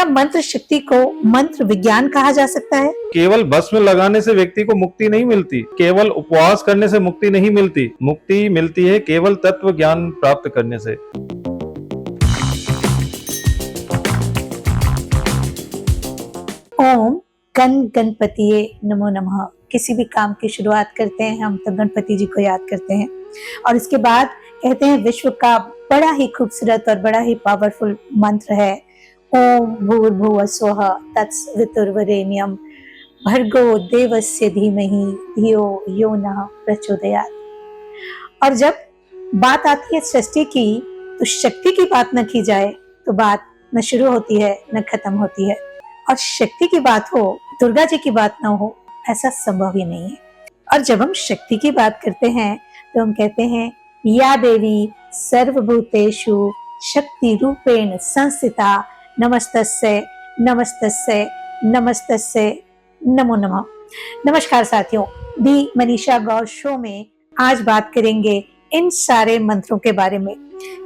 क्या मंत्र शक्ति को मंत्र विज्ञान कहा जा सकता है? केवल भस्म लगाने से व्यक्ति को मुक्ति नहीं मिलती, केवल उपवास करने से मुक्ति नहीं मिलती, मुक्ति मिलती है केवल तत्व ज्ञान प्राप्त करने से। ओम गण गणपतिये नमो नमः। किसी भी काम की शुरुआत करते हैं हम तो गणपति जी को याद करते हैं और इसके बाद कहते हैं विश्व का बड़ा ही खूबसूरत और बड़ा ही पावरफुल मंत्र है ओम भूर्भुवः स्वः तत्सवितुर्वरेण्यम भर्गो देवस्य धीमहि धियो यो नः प्रचोदयात्। और जब बात आती है सृष्टि की तो शक्ति की बात न की जाए तो बात न शुरू होती है न खत्म होती है, और शक्ति की बात हो दुर्गा जी की बात ना हो ऐसा संभव ही नहीं है। और जब हम शक्ति की बात करते हैं तो हम कहते हैं या देवी सर्वभूतेषु शक्ति रूपेण संस्थिता नमस्तस्यै नमस्तस्यै नमस्तस्यै नमो नमः। नमस्कार साथियों, दी मनीषा गौर शो में आज बात करेंगे इन सारे मंत्रों के बारे में।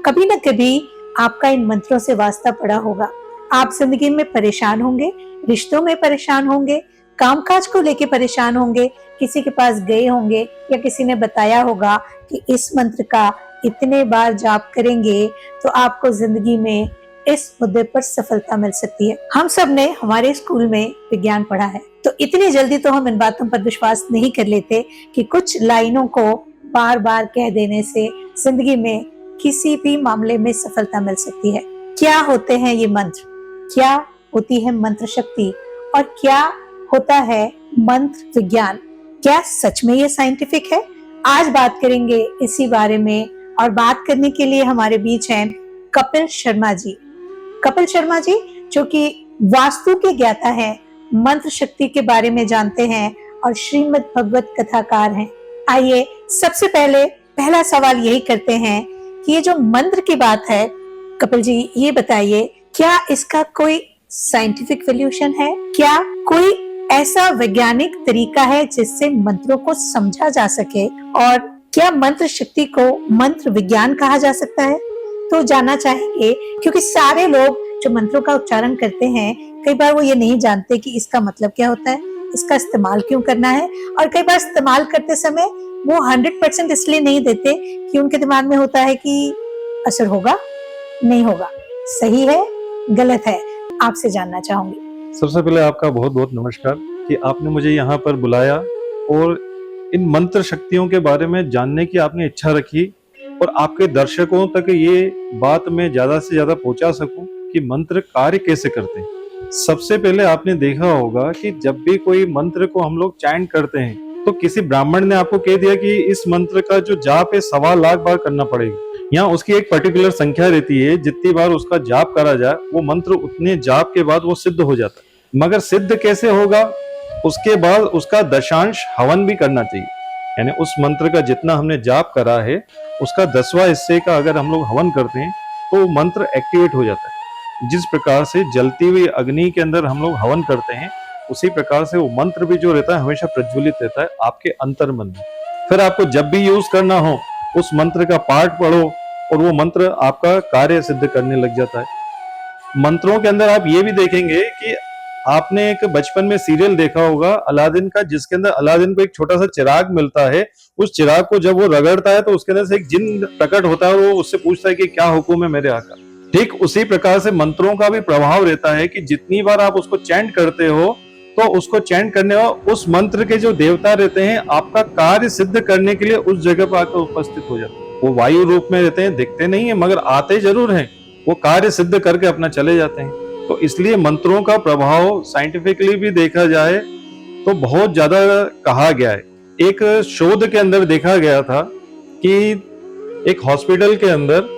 कभी न कभी आपका इन मंत्रों से वास्ता पड़ा होगा। आप जिंदगी में परेशान होंगे, रिश्तों में परेशान होंगे, कामकाज को लेके परेशान होंगे, किसी के पास गए होंगे या किसी ने बताया होगा कि इस मंत्र का इतने बार जाप करेंगे तो आपको जिंदगी में इस मुद्दे पर सफलता मिल सकती है। हम सब ने हमारे स्कूल में विज्ञान पढ़ा है तो इतनी जल्दी तो हम इन बातों पर विश्वास नहीं कर लेते कि कुछ लाइनों को बार बार कह देने से जिंदगी में किसी भी मामले में सफलता मिल सकती है। क्या होते हैं ये मंत्र, क्या होती है मंत्र शक्ति और क्या होता है मंत्र विज्ञान? क्या सच में ये साइंटिफिक है? आज बात करेंगे इसी बारे में, और बात करने के लिए हमारे बीच हैं कपिल शर्मा जी। कपिल शर्मा जी जो कि वास्तु के ज्ञाता हैं, मंत्र शक्ति के बारे में जानते हैं और श्रीमद् भगवत कथाकार हैं। आइए सबसे पहले पहला सवाल यही करते हैं कि ये जो मंत्र की बात है, कपिल जी ये बताइए क्या इसका कोई साइंटिफिक सॉल्यूशन है? क्या कोई ऐसा वैज्ञानिक तरीका है जिससे मंत्रों को समझा जा सके, और क्या मंत्र शक्ति को मंत्र विज्ञान कहा जा सकता है? तो जानना चाहेंगे क्योंकि सारे लोग जो मंत्रों का उच्चारण करते हैं कई बार वो ये नहीं जानते कि इसका मतलब क्या होता है, इसका इस्तेमाल क्यों करना है, और कई बार इस्तेमाल करते समय वो 100% इसलिए नहीं देते कि उनके दिमाग में होता है कि असर होगा नहीं होगा, सही है गलत है। आपसे जानना चाहूंगी। सबसे पहले आपका बहुत बहुत नमस्कार कि आपने मुझे यहाँ पर बुलाया और इन मंत्र शक्तियों के बारे में जानने की आपने इच्छा रखी, और आपके दर्शकों तक ये बात मैं ज्यादा से ज्यादा पहुंचा सकूं कि मंत्र कार्य कैसे करते हैं। सबसे पहले आपने देखा होगा कि जब भी कोई मंत्र को हम लोग चैंट करते हैं तो किसी ब्राह्मण ने आपको कह दिया कि इस मंत्र का जो जाप है 1.25 लाख बार करना पड़ेगा। यहाँ उसकी एक पर्टिकुलर संख्या रहती है, जितनी बार उसका जाप करा जाए वो मंत्र उतने जाप के बाद वो सिद्ध हो जाता है। मगर सिद्ध कैसे होगा? उसके बाद उसका दशांश हवन भी करना चाहिए, यानी उस मंत्र का जितना हमने जाप करा है उसका 10वां हिस्से का अगर हम लोग हवन करते हैं तो मंत्र एक्टिवेट हो जाता है। जिस प्रकार से जलती हुई अग्नि के अंदर हम लोग हवन करते हैं उसी प्रकार से वो मंत्र भी जो रहता है हमेशा प्रज्वलित रहता है आपके अंतर मन में। फिर आपको जब भी यूज करना हो उस मंत्र का पाठ पढ़ो और वो मंत्र आपका कार्य सिद्ध करने लग जाता है। मंत्रों के अंदर आप ये भी देखेंगे कि आपने एक बचपन में सीरियल देखा होगा अलादीन का, जिसके अंदर अलादीन को एक छोटा सा चिराग मिलता है। उस चिराग को जब वो रगड़ता है तो उसके अंदर से एक जिन प्रकट होता है और वो उससे पूछता है कि क्या हुक्म है मेरे आका। ठीक उसी प्रकार से मंत्रों का भी प्रभाव रहता है कि जितनी बार आप उसको चैंट करते हो तो उसको चैंट करने और उस मंत्र के जो देवता रहते हैं आपका कार्य सिद्ध करने के लिए उस जगह पर आकर उपस्थित हो जाते हैं। वो वायु रूप में रहते हैं, दिखते नहीं है मगर आते जरूर हैं, वो कार्य सिद्ध करके अपना चले जाते हैं। तो इसलिए मंत्रों का प्रभाव साइंटिफिकली भी देखा जाए तो बहुत ज्यादा कहा गया है। एक शोध के अंदर देखा गया था कि एक हॉस्पिटल के अंदर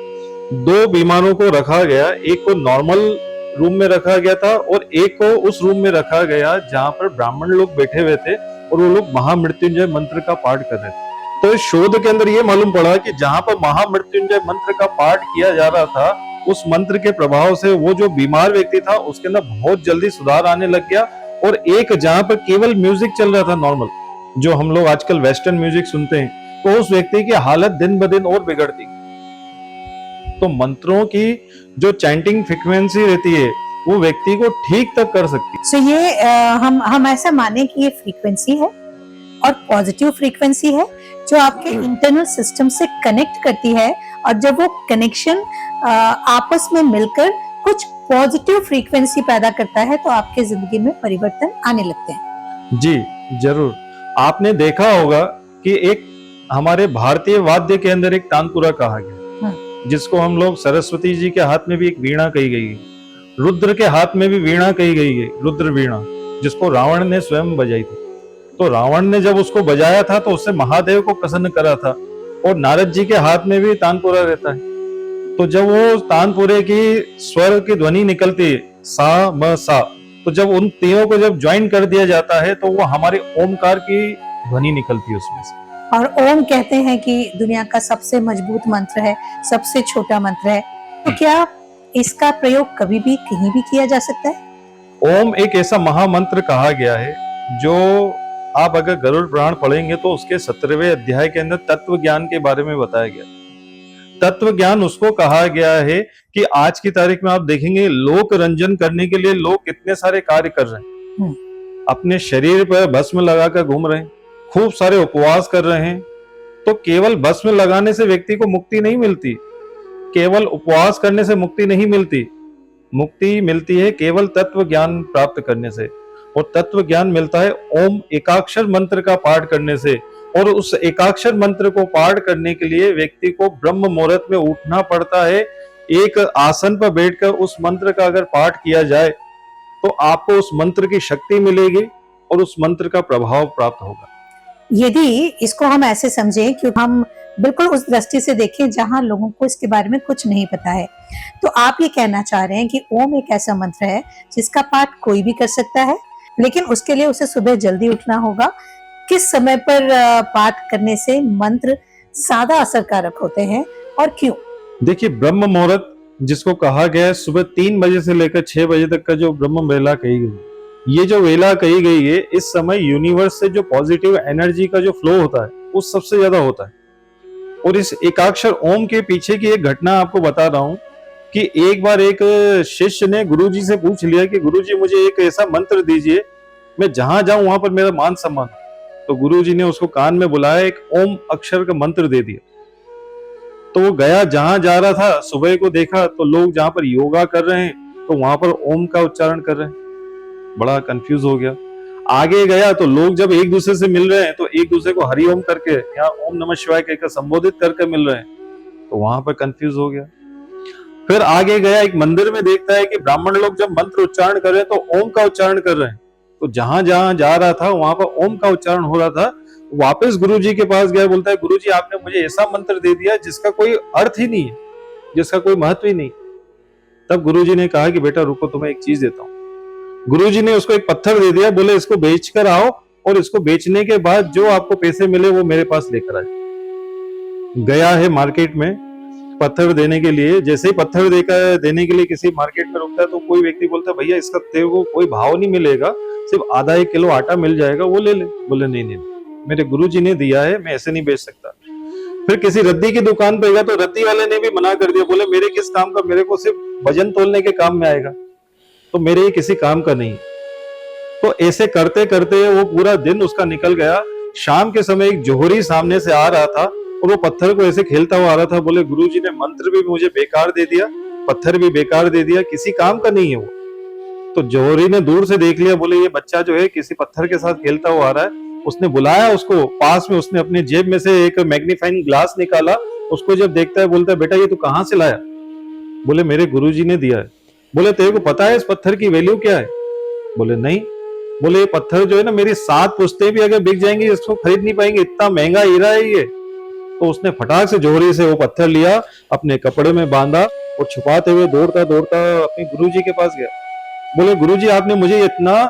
2 बीमारों को रखा गया, एक को नॉर्मल रूम में रखा गया था और एक को उस रूम में रखा गया जहां पर ब्राह्मण लोग बैठे हुए थे और वो लोग महामृत्युंजय मंत्र का पाठ कर रहे थे। तो इस शोध के अंदर ये मालूम पड़ा कि जहां पर महामृत्युंजय मंत्र का पाठ किया जा रहा था उस मंत्र के प्रभाव से वो जो बीमार व्यक्ति था उसके अंदर बहुत जल्दी सुधार आने लग गया, और एक जहां पर केवल म्यूजिक चल रहा था नॉर्मल, जो हम लोग आजकल वेस्टर्न म्यूजिक सुनते हैं, तो उस व्यक्ति की हालत दिन ब दिन और बिगड़ती। तो मंत्रों की जो चैंटिंग फ्रीक्वेंसी रहती है वो व्यक्ति को ठीक तक कर सकती सो ये हम ऐसा माने कि ये फ्रीक्वेंसी है और पॉजिटिव फ्रीक्वेंसी है जो आपके इंटरनल सिस्टम से कनेक्ट करती है, और जब वो कनेक्शन आपस में मिलकर कुछ पॉजिटिव फ्रीक्वेंसी पैदा करता है तो आपके जिंदगी में परिवर्तन आने लगते हैं। जी जरूर। आपने देखा होगा कि एक हमारे भारतीय वाद्य के अंदर एक तानपुरा कहा गया, जिसको हम लोग सरस्वती जी के हाथ में भी एक वीणा कही गई है, रुद्र के हाथ में भी वीणा कही गई है, रुद्र वीणा, जिसको रावण ने स्वयं बजाई थी। तो रावण ने जब उसको बजाया था तो उससे महादेव को प्रसन्न करा था, और नारद जी के हाथ में भी तानपुरा रहता है। तो जब वो तानपुरे की स्वर की ध्वनि निकलती है सा म सा, तो जब उन तीनों को जब ज्वाइन कर दिया जाता है तो वो हमारे ओमकार की ध्वनि निकलती है उसमें से। और ओम कहते हैं कि दुनिया का सबसे मजबूत मंत्र है, सबसे छोटा मंत्र है, तो क्या इसका प्रयोग कभी भी कहीं भी किया जा सकता है? ओम एक ऐसा महामंत्र कहा गया है जो आप अगर गरुड़ पुराण पढ़ेंगे तो उसके 17वें अध्याय के अंदर तत्व ज्ञान के बारे में बताया गया। तत्व ज्ञान उसको कहा गया है कि आज की तारीख में आप देखेंगे लोक रंजन करने के लिए लोग कितने सारे कार्य कर रहे हैं, अपने शरीर पर भस्म लगाकर घूम रहे हैं, खूब सारे उपवास कर रहे हैं। तो केवल भस्म लगाने से व्यक्ति को मुक्ति नहीं मिलती, केवल उपवास करने से मुक्ति नहीं मिलती। मुक्ति मिलती है केवल तत्व ज्ञान प्राप्त करने से, और तत्व ज्ञान मिलता है ओम एकाक्षर मंत्र का पाठ करने से। और उस एकाक्षर मंत्र को पाठ करने के लिए व्यक्ति को ब्रह्म मुहूर्त में उठना पड़ता है। एक आसन पर बैठकर उस मंत्र का अगर पाठ किया जाए तो आपको उस मंत्र की शक्ति मिलेगी और उस मंत्र का प्रभाव प्राप्त होगा। यदि इसको हम ऐसे समझें कि हम बिल्कुल उस दृष्टि से देखें जहां लोगों को इसके बारे में कुछ नहीं पता है, तो आप ये कहना चाह रहे हैं कि ओम एक ऐसा मंत्र है जिसका पाठ कोई भी कर सकता है, लेकिन उसके लिए उसे सुबह जल्दी उठना होगा। किस समय पर पाठ करने से मंत्र ज्यादा असरकारक होते हैं और क्यों? देखिए, ब्रह्म मुहूर्त जिसको कहा गया है, सुबह 3 बजे से लेकर 6 बजे तक का जो ब्रह्म वेला कही गई, ये जो वेला कही गई है, इस समय यूनिवर्स से जो पॉजिटिव एनर्जी का जो फ्लो होता है वो सबसे ज्यादा होता है। और इस एकाक्षर ओम के पीछे की एक घटना आपको बता रहा हूं कि एक बार एक शिष्य ने गुरुजी से पूछ लिया कि गुरुजी मुझे एक ऐसा मंत्र दीजिए, मैं जहां जाऊं वहां पर मेरा मान सम्मान। तो गुरुजी ने उसको कान में बुलाया, एक ओम अक्षर का मंत्र दे दिया। तो वो गया, जहां जा रहा था सुबह को देखा तो लोग जहां पर योगा कर रहे हैं तो वहां पर ओम का उच्चारण कर रहे हैं। बड़ा कंफ्यूज हो गया। आगे गया तो लोग जब एक दूसरे से मिल रहे हैं तो एक दूसरे को हरिओम करके या ओम नमः शिवाय कहकर संबोधित करके मिल रहे हैं, तो वहां पर कंफ्यूज हो गया। फिर आगे गया, एक मंदिर में देखता है कि ब्राह्मण लोग जब मंत्र उच्चारण कर रहे हैं तो ओम का उच्चारण कर रहे हैं। तो जहां जहां जा रहा था वहां पर ओम का उच्चारण हो रहा था। वापस गुरुजी के पास गया, बोलता है गुरुजी आपने मुझे ऐसा मंत्र दे दिया जिसका कोई अर्थ ही नहीं है, जिसका कोई महत्व ही नहीं। तब गुरुजी ने कहा कि बेटा रुको, तुम्हें एक चीज देता हूं। गुरुजी ने उसको एक पत्थर दे दिया, बोले इसको बेच कर आओ और इसको बेचने के बाद जो आपको पैसे मिले वो मेरे पास लेकर आए। गया है मार्केट में पत्थर देने के लिए। जैसे ही पत्थर देकर देने के लिए किसी मार्केट में रुकता है तो कोई व्यक्ति बोलता है भैया इसका तेरे को कोई भाव नहीं मिलेगा, सिर्फ आधा 1 किलो आटा मिल जाएगा, वो ले ले। बोले नहीं नहीं, मेरे गुरुजी ने दिया है, मैं ऐसे नहीं बेच सकता। फिर किसी रद्दी की दुकान पे गया तो रद्दी वाले ने भी मना कर दिया, बोले मेरे किस काम का, मेरे को सिर्फ वजन तोलने के काम में आएगा, तो मेरे ये किसी काम का नहीं। तो ऐसे करते करते वो पूरा दिन उसका निकल गया। शाम के समय एक जोहरी सामने से आ रहा था और वो पत्थर को ऐसे खेलता हुआ आ रहा था। बोले गुरुजी ने मंत्र भी मुझे बेकार दे दिया, पत्थर भी बेकार दे दिया, किसी काम का नहीं है वो। तो जोहरी ने दूर से देख लिया, बोले ये बच्चा जो है किसी पत्थर के साथ खेलता हुआ आ रहा है। उसने बुलाया उसको पास में, उसने अपने जेब में से एक मैग्नीफाइंग ग्लास निकाला, उसको जब देखता है बोलता है बेटा ये तू कहां से लाया? बोले मेरे गुरुजी ने दिया है। बोले तेरे को पता है इस पत्थर की वैल्यू क्या है? बोले नहीं। बोले ये पत्थर जो है ना मेरी 7 पुश्तें भी अगर बिक जाएंगी इसको खरीद नहीं पाएंगे, इतना महंगा हीरा है ये। तो उसने फटाक से जोहरी से वो पत्थर लिया, अपने कपड़े में बांधा और छुपाते हुए दौड़ता दौड़ता अपने गुरुजी के पास गया। बोले गुरुजी आपने मुझे इतना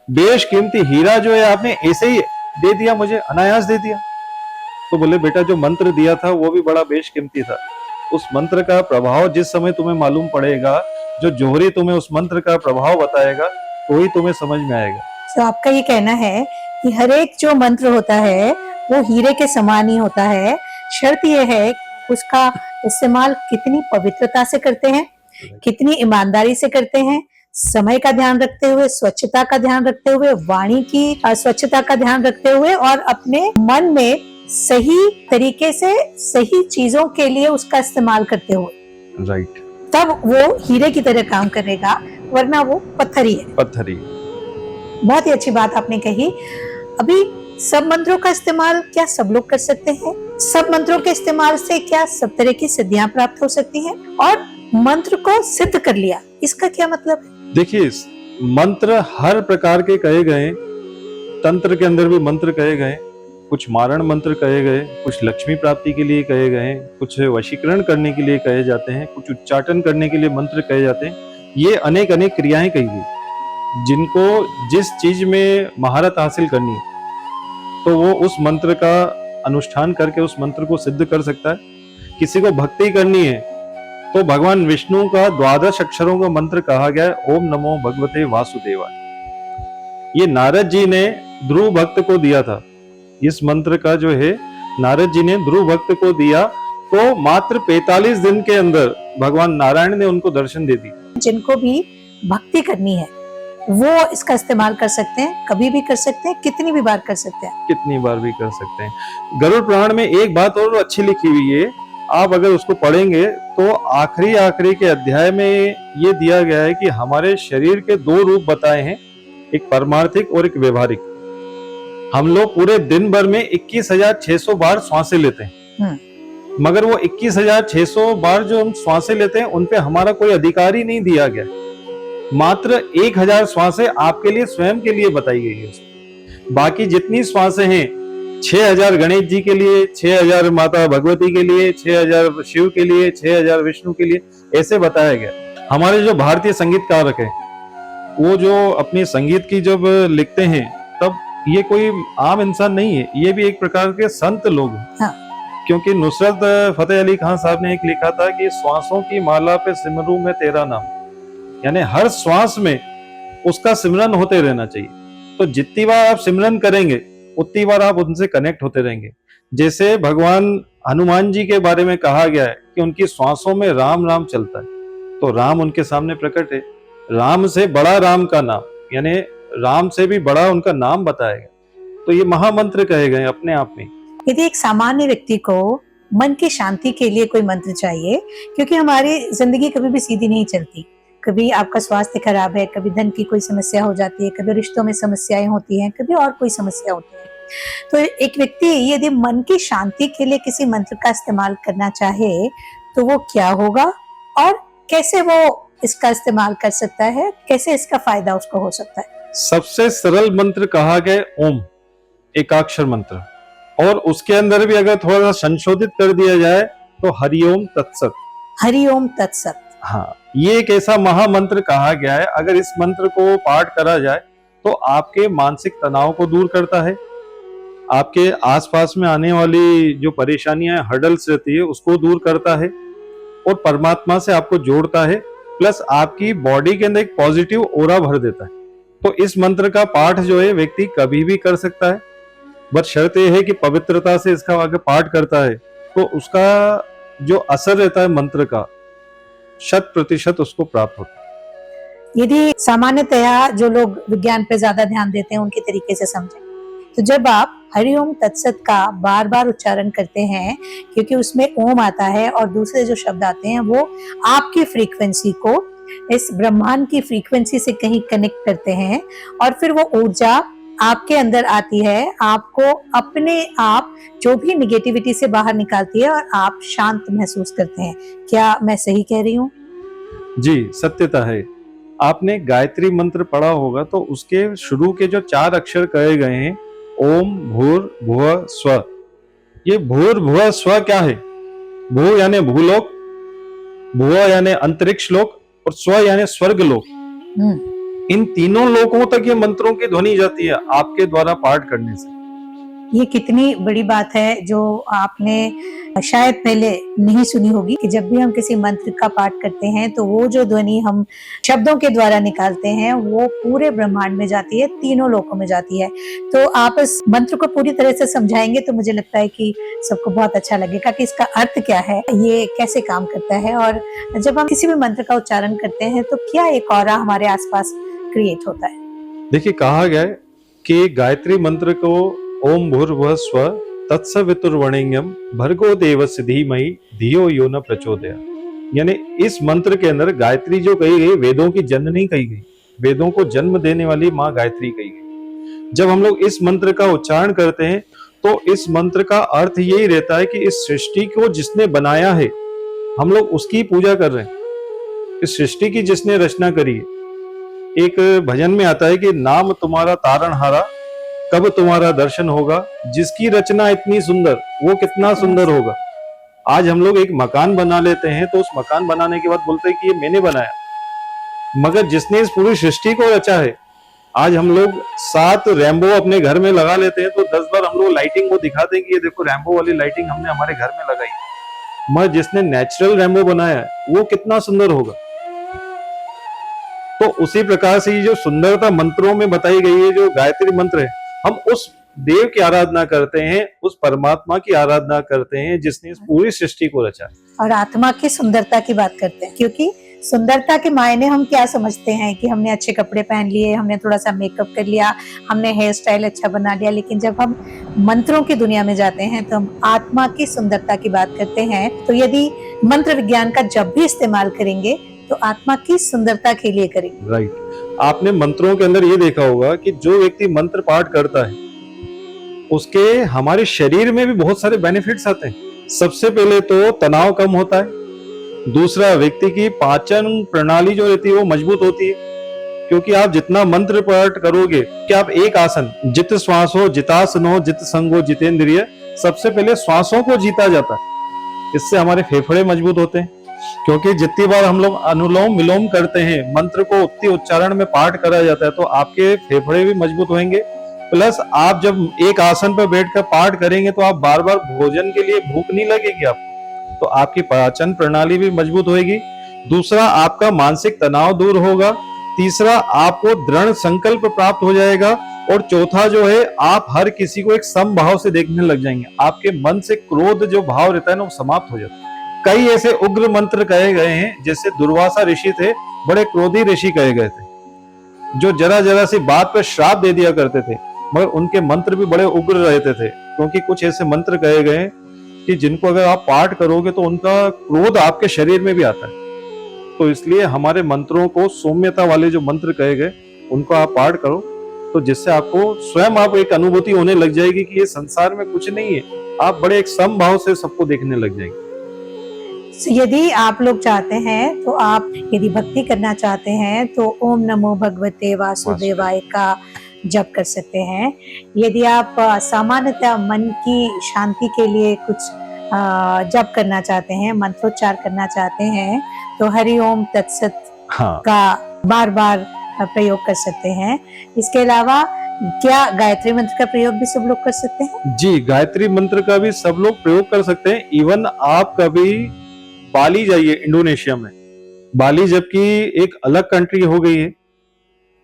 बेशकीमती हीरा जो है आपने ऐसे ही दे दिया, मुझे अनायास दे दिया। तो बोले बेटा जो मंत्र दिया था वो भी बड़ा बेशकीमती था, उस मंत्र का प्रभाव जिस समय तुम्हें मालूम पड़ेगा, जो जोहरी तुम्हें उस मंत्र का प्रभाव बताएगा तो ही तुम्हें समझ में आएगा। तो आपका ये कहना है कि हर एक जो मंत्र होता है वो हीरे के समान ही होता है, शर्त यह है उसका इस्तेमाल कितनी पवित्रता से करते हैं कितनी ईमानदारी से करते हैं, समय का ध्यान रखते हुए, स्वच्छता का ध्यान रखते हुए, वाणी की स्वच्छता का ध्यान रखते हुए और अपने मन में सही तरीके से सही चीजों के लिए उसका इस्तेमाल करते हुए, राइट, तब वो हीरे की तरह काम करेगा, वरना वो पत्थर ही है। पत्थर ही। बहुत ही अच्छी बात आपने कही। अभी सब मंत्रों का इस्तेमाल क्या सब लोग कर सकते हैं? सब मंत्रों के इस्तेमाल से क्या सब तरह की सिद्धियां प्राप्त हो सकती हैं? और मंत्र को सिद्ध कर लिया, इसका क्या मतलब है? देखिए, मंत्र हर प्रकार के कहे गए, तंत्र के अंदर भी मंत्र कहे गए, कुछ मारण मंत्र कहे गए, कुछ लक्ष्मी प्राप्ति के लिए कहे गए, कुछ वशीकरण करने के लिए कहे जाते हैं, कुछ उच्चाटन करने के लिए मंत्र कहे जाते हैं। ये अनेक अनेक क्रियाएं कही गई, जिनको जिस चीज में महारत हासिल करनी है तो वो उस मंत्र का अनुष्ठान करके उस मंत्र को सिद्ध कर सकता है। किसी को भक्ति करनी है तो भगवान विष्णु का 12 अक्षरों का मंत्र कहा गया है, ओम नमो भगवते वासुदेवाय। ये नारद जी ने ध्रुव भक्त को दिया था। इस मंत्र का जो है नारद जी ने ध्रुव भक्त को दिया, तो मात्र 45 दिन के अंदर भगवान नारायण ने उनको दर्शन दे दी। जिनको भी भक्ति करनी है वो इसका इस्तेमाल कर सकते हैं, कभी भी कर सकते हैं, कितनी भी बार कर सकते हैं, कितनी बार भी कर सकते हैं। गरुड़ पुराण में एक बात और अच्छी लिखी हुई है, आप अगर उसको पढ़ेंगे तो आखिरी के अध्याय में ये दिया गया है कि हमारे शरीर के 2 रूप बताए हैं, एक परमार्थिक और एक व्यवहारिक। हम लोग पूरे दिन भर में 21,600 बार सांसें लेते हैं, मगर वो 21,600 बार जो हम सांसें लेते हैं उन पे हमारा कोई अधिकार ही नहीं दिया गया। मात्र 1000 श्वासें आपके लिए स्वयं के लिए बताई गई है। बाकी जितनी श्वासें हैं 6000 गणेश जी के लिए, 6000 माता भगवती के लिए, 6000 शिव के लिए, 6000 विष्णु के लिए, ऐसे बताया गया। हमारे जो भारतीय संगीतकार है वो जो अपनी संगीत की जब लिखते हैं तब ये कोई आम इंसान नहीं है, ये भी एक प्रकार के संत लोग हैं। हाँ। क्योंकि नुसरत फतेह अली खान साहब ने एक लिखा था कि श्वासों की माला पे सिमरू में तेरा नाम, यानी हर श्वास में उसका सिमरन होते रहना चाहिए। तो जितनी बार आप सिमरन करेंगे उतनी बार आप उनसे कनेक्ट होते रहेंगे। जैसे भगवान हनुमान जी के बारे में कहा गया है कि उनकी श्वासों में राम राम चलता है, तो राम उनके सामने प्रकट है। राम से बड़ा राम का नाम, यानी राम से भी बड़ा उनका नाम बताया गया। तो ये महामंत्र कहे गए अपने आप में। यदि एक सामान्य व्यक्ति को मन की शांति के लिए कोई मंत्र चाहिए, क्योंकि हमारी जिंदगी कभी भी सीधी नहीं चलती, कभी आपका स्वास्थ्य खराब है, कभी धन की कोई समस्या हो जाती है, कभी रिश्तों में समस्याएं होती हैं, कभी और कोई समस्या होती है। तो एक व्यक्ति यदि मन की शांति के लिए किसी मंत्र का इस्तेमाल करना चाहे तो वो क्या होगा और कैसे वो इसका इस्तेमाल कर सकता है, कैसे इसका फायदा उसको हो सकता है? सबसे सरल मंत्र कहा गया ओम, एकाक्षर मंत्र, और उसके अंदर भी अगर थोड़ा सा संशोधित कर दिया जाए तो हरिओम तत्सत। हरिओम तत्सत, हाँ, ये एक ऐसा महामंत्र कहा गया है, अगर इस मंत्र को पाठ करा जाए तो आपके मानसिक तनाव को दूर करता है, आपके आसपास में आने वाली जो परेशानियां हर्डल्स रहती है उसको दूर करता है और परमात्मा से आपको जोड़ता है, प्लस आपकी बॉडी के अंदर एक पॉजिटिव ऑरा भर देता है। तो इस मंत्र का पाठ जो है व्यक्ति कभी भी कर सकता है, बस शर्त यह है कि पवित्रता से इसका अगर पाठ करता है तो उसका जो असर रहता है मंत्र का 100% उसको प्राप्त होता है। यदि सामान्यतया जो लोग विज्ञान पे ज्यादा ध्यान देते हैं उनके तरीके से समझें तो जब आप हरिओम तत्सत का बार बार उच्चारण करते हैं, क्योंकि उसमें ओम आता है और दूसरे जो शब्द आते हैं वो आपकी फ्रीक्वेंसी को इस ब्रह्मांड की फ्रीक्वेंसी से कहीं कनेक्ट करते हैं और फिर वो ऊर्जा आपके अंदर आती है, आपको अपने आप जो भी निगेटिविटी से बाहर निकालती है और आप शांत महसूस करते हैं। क्या मैं सही कह रही हूँ? जी, सत्यता है। आपने गायत्री मंत्र पढ़ा होगा तो उसके शुरू के जो 4 अक्षर कहे गए हैं, ओम भूर भुव स्व। ये भूर भुव स्व क्या है? भू यानी भूलोक, भुव यानी अंतरिक्ष लोक और स्व यानी स्वर्ग लोक। इन तीनों लोकों तक ये मंत्रों की ध्वनि जाती है आपके द्वारा पाठ करने से। ये कितनी बड़ी बात है जो आपने शायद पहले नहीं सुनी होगी कि जब भी हम किसी मंत्र का पाठ करते हैं तो वो जो ध्वनि हम शब्दों के द्वारा निकालते हैं वो पूरे ब्रह्मांड में जाती है, तीनों लोकों में जाती है। तो आप इस मंत्र को पूरी तरह से समझाएंगे तो मुझे लगता है कि सबको बहुत अच्छा लगेगा कि इसका अर्थ क्या है, ये कैसे काम करता है, और जब हम किसी भी मंत्र का उच्चारण करते हैं तो क्या एक ऑरा हमारे आसपास क्रिएट होता है। देखिए, कहा गया है कि गायत्री मंत्र को ओम भूर्भुवः स्वः तत्सवितुर्वरेण्यं भर्गो देवस्य धीमहि धियो यो न प्रचोदयात्। यानी इस मंत्र के अंदर गायत्री जो कही गई, वेदों की जननी कही गई, वेदों को जन्म देने वाली माँ गायत्री कही गई। जब हम लोग इस मंत्र का उच्चारण करते हैं तो इस मंत्र का अर्थ यही रहता है कि इस सृष्टि को जिसने बनाया है हम लोग उसकी पूजा कर रहे हैं। इस सृष्टि की जिसने रचना करी है। एक भजन में आता है कि नाम तुम्हारा तारणहारा कब तुम्हारा दर्शन होगा, जिसकी रचना इतनी सुंदर वो कितना सुंदर होगा। आज हम लोग एक मकान बना लेते हैं तो उस मकान बनाने के बाद बोलते हैं कि ये मैंने बनाया, मगर जिसने इस पूरी सृष्टि को रचा है। आज हम लोग 7 रैम्बो अपने घर में लगा लेते हैं तो 10 बार हम लोग लाइटिंग को दिखाते हैं कि ये देखो रैम्बो वाली लाइटिंग हमने हमारे घर में लगाई, मगर जिसने नेचुरल रैम्बो बनाया है वो कितना सुंदर होगा। तो उसी प्रकार से ये जो सुंदरता मंत्रों में बताई गई है, जो गायत्री मंत्र है, हम उस देव की आराधना करते हैं, उस परमात्मा की आराधना करते हैं जिसने इस पूरी सृष्टि को रचा। और आत्मा की सुंदरता की बात करते हैं, क्योंकि सुंदरता के मायने हम क्या समझते हैं कि हमने अच्छे कपड़े पहन लिए, हमने थोड़ा सा मेकअप कर लिया, हमने हेयर स्टाइल अच्छा बना लिया, लेकिन जब हम मंत्रों की दुनिया में जाते हैं तो हम आत्मा की सुंदरता की बात करते हैं। तो यदि मंत्र विज्ञान का जब भी इस्तेमाल करेंगे तो आत्मा की सुंदरता के लिए करेंगे। राइट। आपने मंत्रों के अंदर ये देखा होगा कि जो व्यक्ति मंत्र पाठ करता है उसके हमारे शरीर में भी बहुत सारे बेनिफिट्स आते हैं। सबसे पहले तो तनाव कम होता है, दूसरा व्यक्ति की पाचन प्रणाली जो रहती है वो मजबूत होती है, क्योंकि आप जितना मंत्र पाठ करोगे कि आप एक आसन जित श्वासो जितासनो जित संगो जितेंद्रिय, सबसे पहले श्वासों को जीता जाता है। इससे हमारे फेफड़े मजबूत होते हैं, क्योंकि जितनी बार हम लोग अनुलोम विलोम करते हैं, मंत्र को उतनी उच्चारण में पाठ करा जाता है तो आपके फेफड़े भी मजबूत होंगे। प्लस आप जब एक आसन पर बैठकर पाठ करेंगे तो आप बार बार भोजन के लिए भूख नहीं लगेगी आपको, तो आपकी पाचन प्रणाली भी मजबूत होगी। दूसरा, आपका मानसिक तनाव दूर होगा। तीसरा, आपको दृढ़ संकल्प प्राप्त हो जाएगा। और चौथा जो है, आप हर किसी को एक समभाव से देखने लग जाएंगे। आपके मन से क्रोध जो भाव रहता है ना वो समाप्त हो जाता है। कई ऐसे उग्र मंत्र कहे गए हैं, जैसे दुर्वासा ऋषि थे, बड़े क्रोधी ऋषि कहे गए थे, जो जरा जरा सी बात पर श्राप दे दिया करते थे, मगर उनके मंत्र भी बड़े उग्र रहते थे, क्योंकि कुछ ऐसे मंत्र कहे गए कि जिनको अगर आप पाठ करोगे तो उनका क्रोध आपके शरीर में भी आता है। तो इसलिए हमारे मंत्रों को सौम्यता वाले जो मंत्र कहे गए उनको आप पाठ करो, तो जिससे आपको स्वयं आप एक अनुभूति होने लग जाएगी कि ये संसार में कुछ नहीं है। आप बड़े एक समभाव से सबको देखने लग जाएंगे। यदि आप लोग चाहते हैं तो आप यदि भक्ति करना चाहते हैं तो ओम नमो भगवते वासुदेवाय का जप कर सकते हैं। यदि आप सामान्यतः मन की शांति के लिए कुछ जप करना चाहते हैं, मंत्रोच्चार करना चाहते हैं, तो हरि ओम तत्सत का बार बार प्रयोग कर सकते हैं। इसके अलावा क्या गायत्री मंत्र का प्रयोग भी सब लोग कर सकते हैं? जी, गायत्री मंत्र का भी सब लोग प्रयोग कर सकते हैं। इवन आप कभी बाली जाइए, इंडोनेशिया में, बाली जबकि एक अलग कंट्री हो गई है,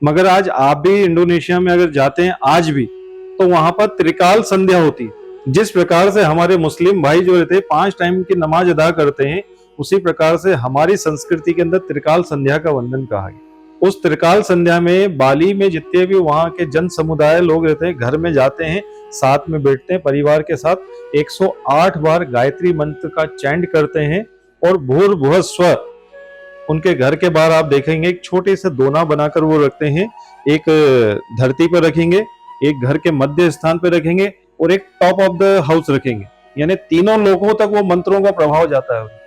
मगर आज आप भी इंडोनेशिया में अगर जाते हैं आज भी, तो वहां पर त्रिकाल संध्या होती है। जिस प्रकार से हमारे मुस्लिम भाई जो रहते हैं 5 टाइम की नमाज अदा करते हैं, उसी प्रकार से हमारी संस्कृति के अंदर त्रिकाल संध्या का वंदन कहा गया। उस त्रिकाल संध्या में बाली में जितने भी वहां के जन समुदाय लोग रहते हैं, घर में जाते हैं, साथ में बैठते हैं परिवार के साथ, 108 बार गायत्री मंत्र का चैंट करते हैं और भूर्भुवः स्वः, उनके घर के बाहर आप देखेंगे एक छोटे से दोना बनाकर वो रखते हैं, एक धरती पर रखेंगे, एक घर के मध्य स्थान पर रखेंगे और एक टॉप ऑफ द हाउस रखेंगे, यानी तीनों लोगों तक वो मंत्रों का प्रभाव जाता है।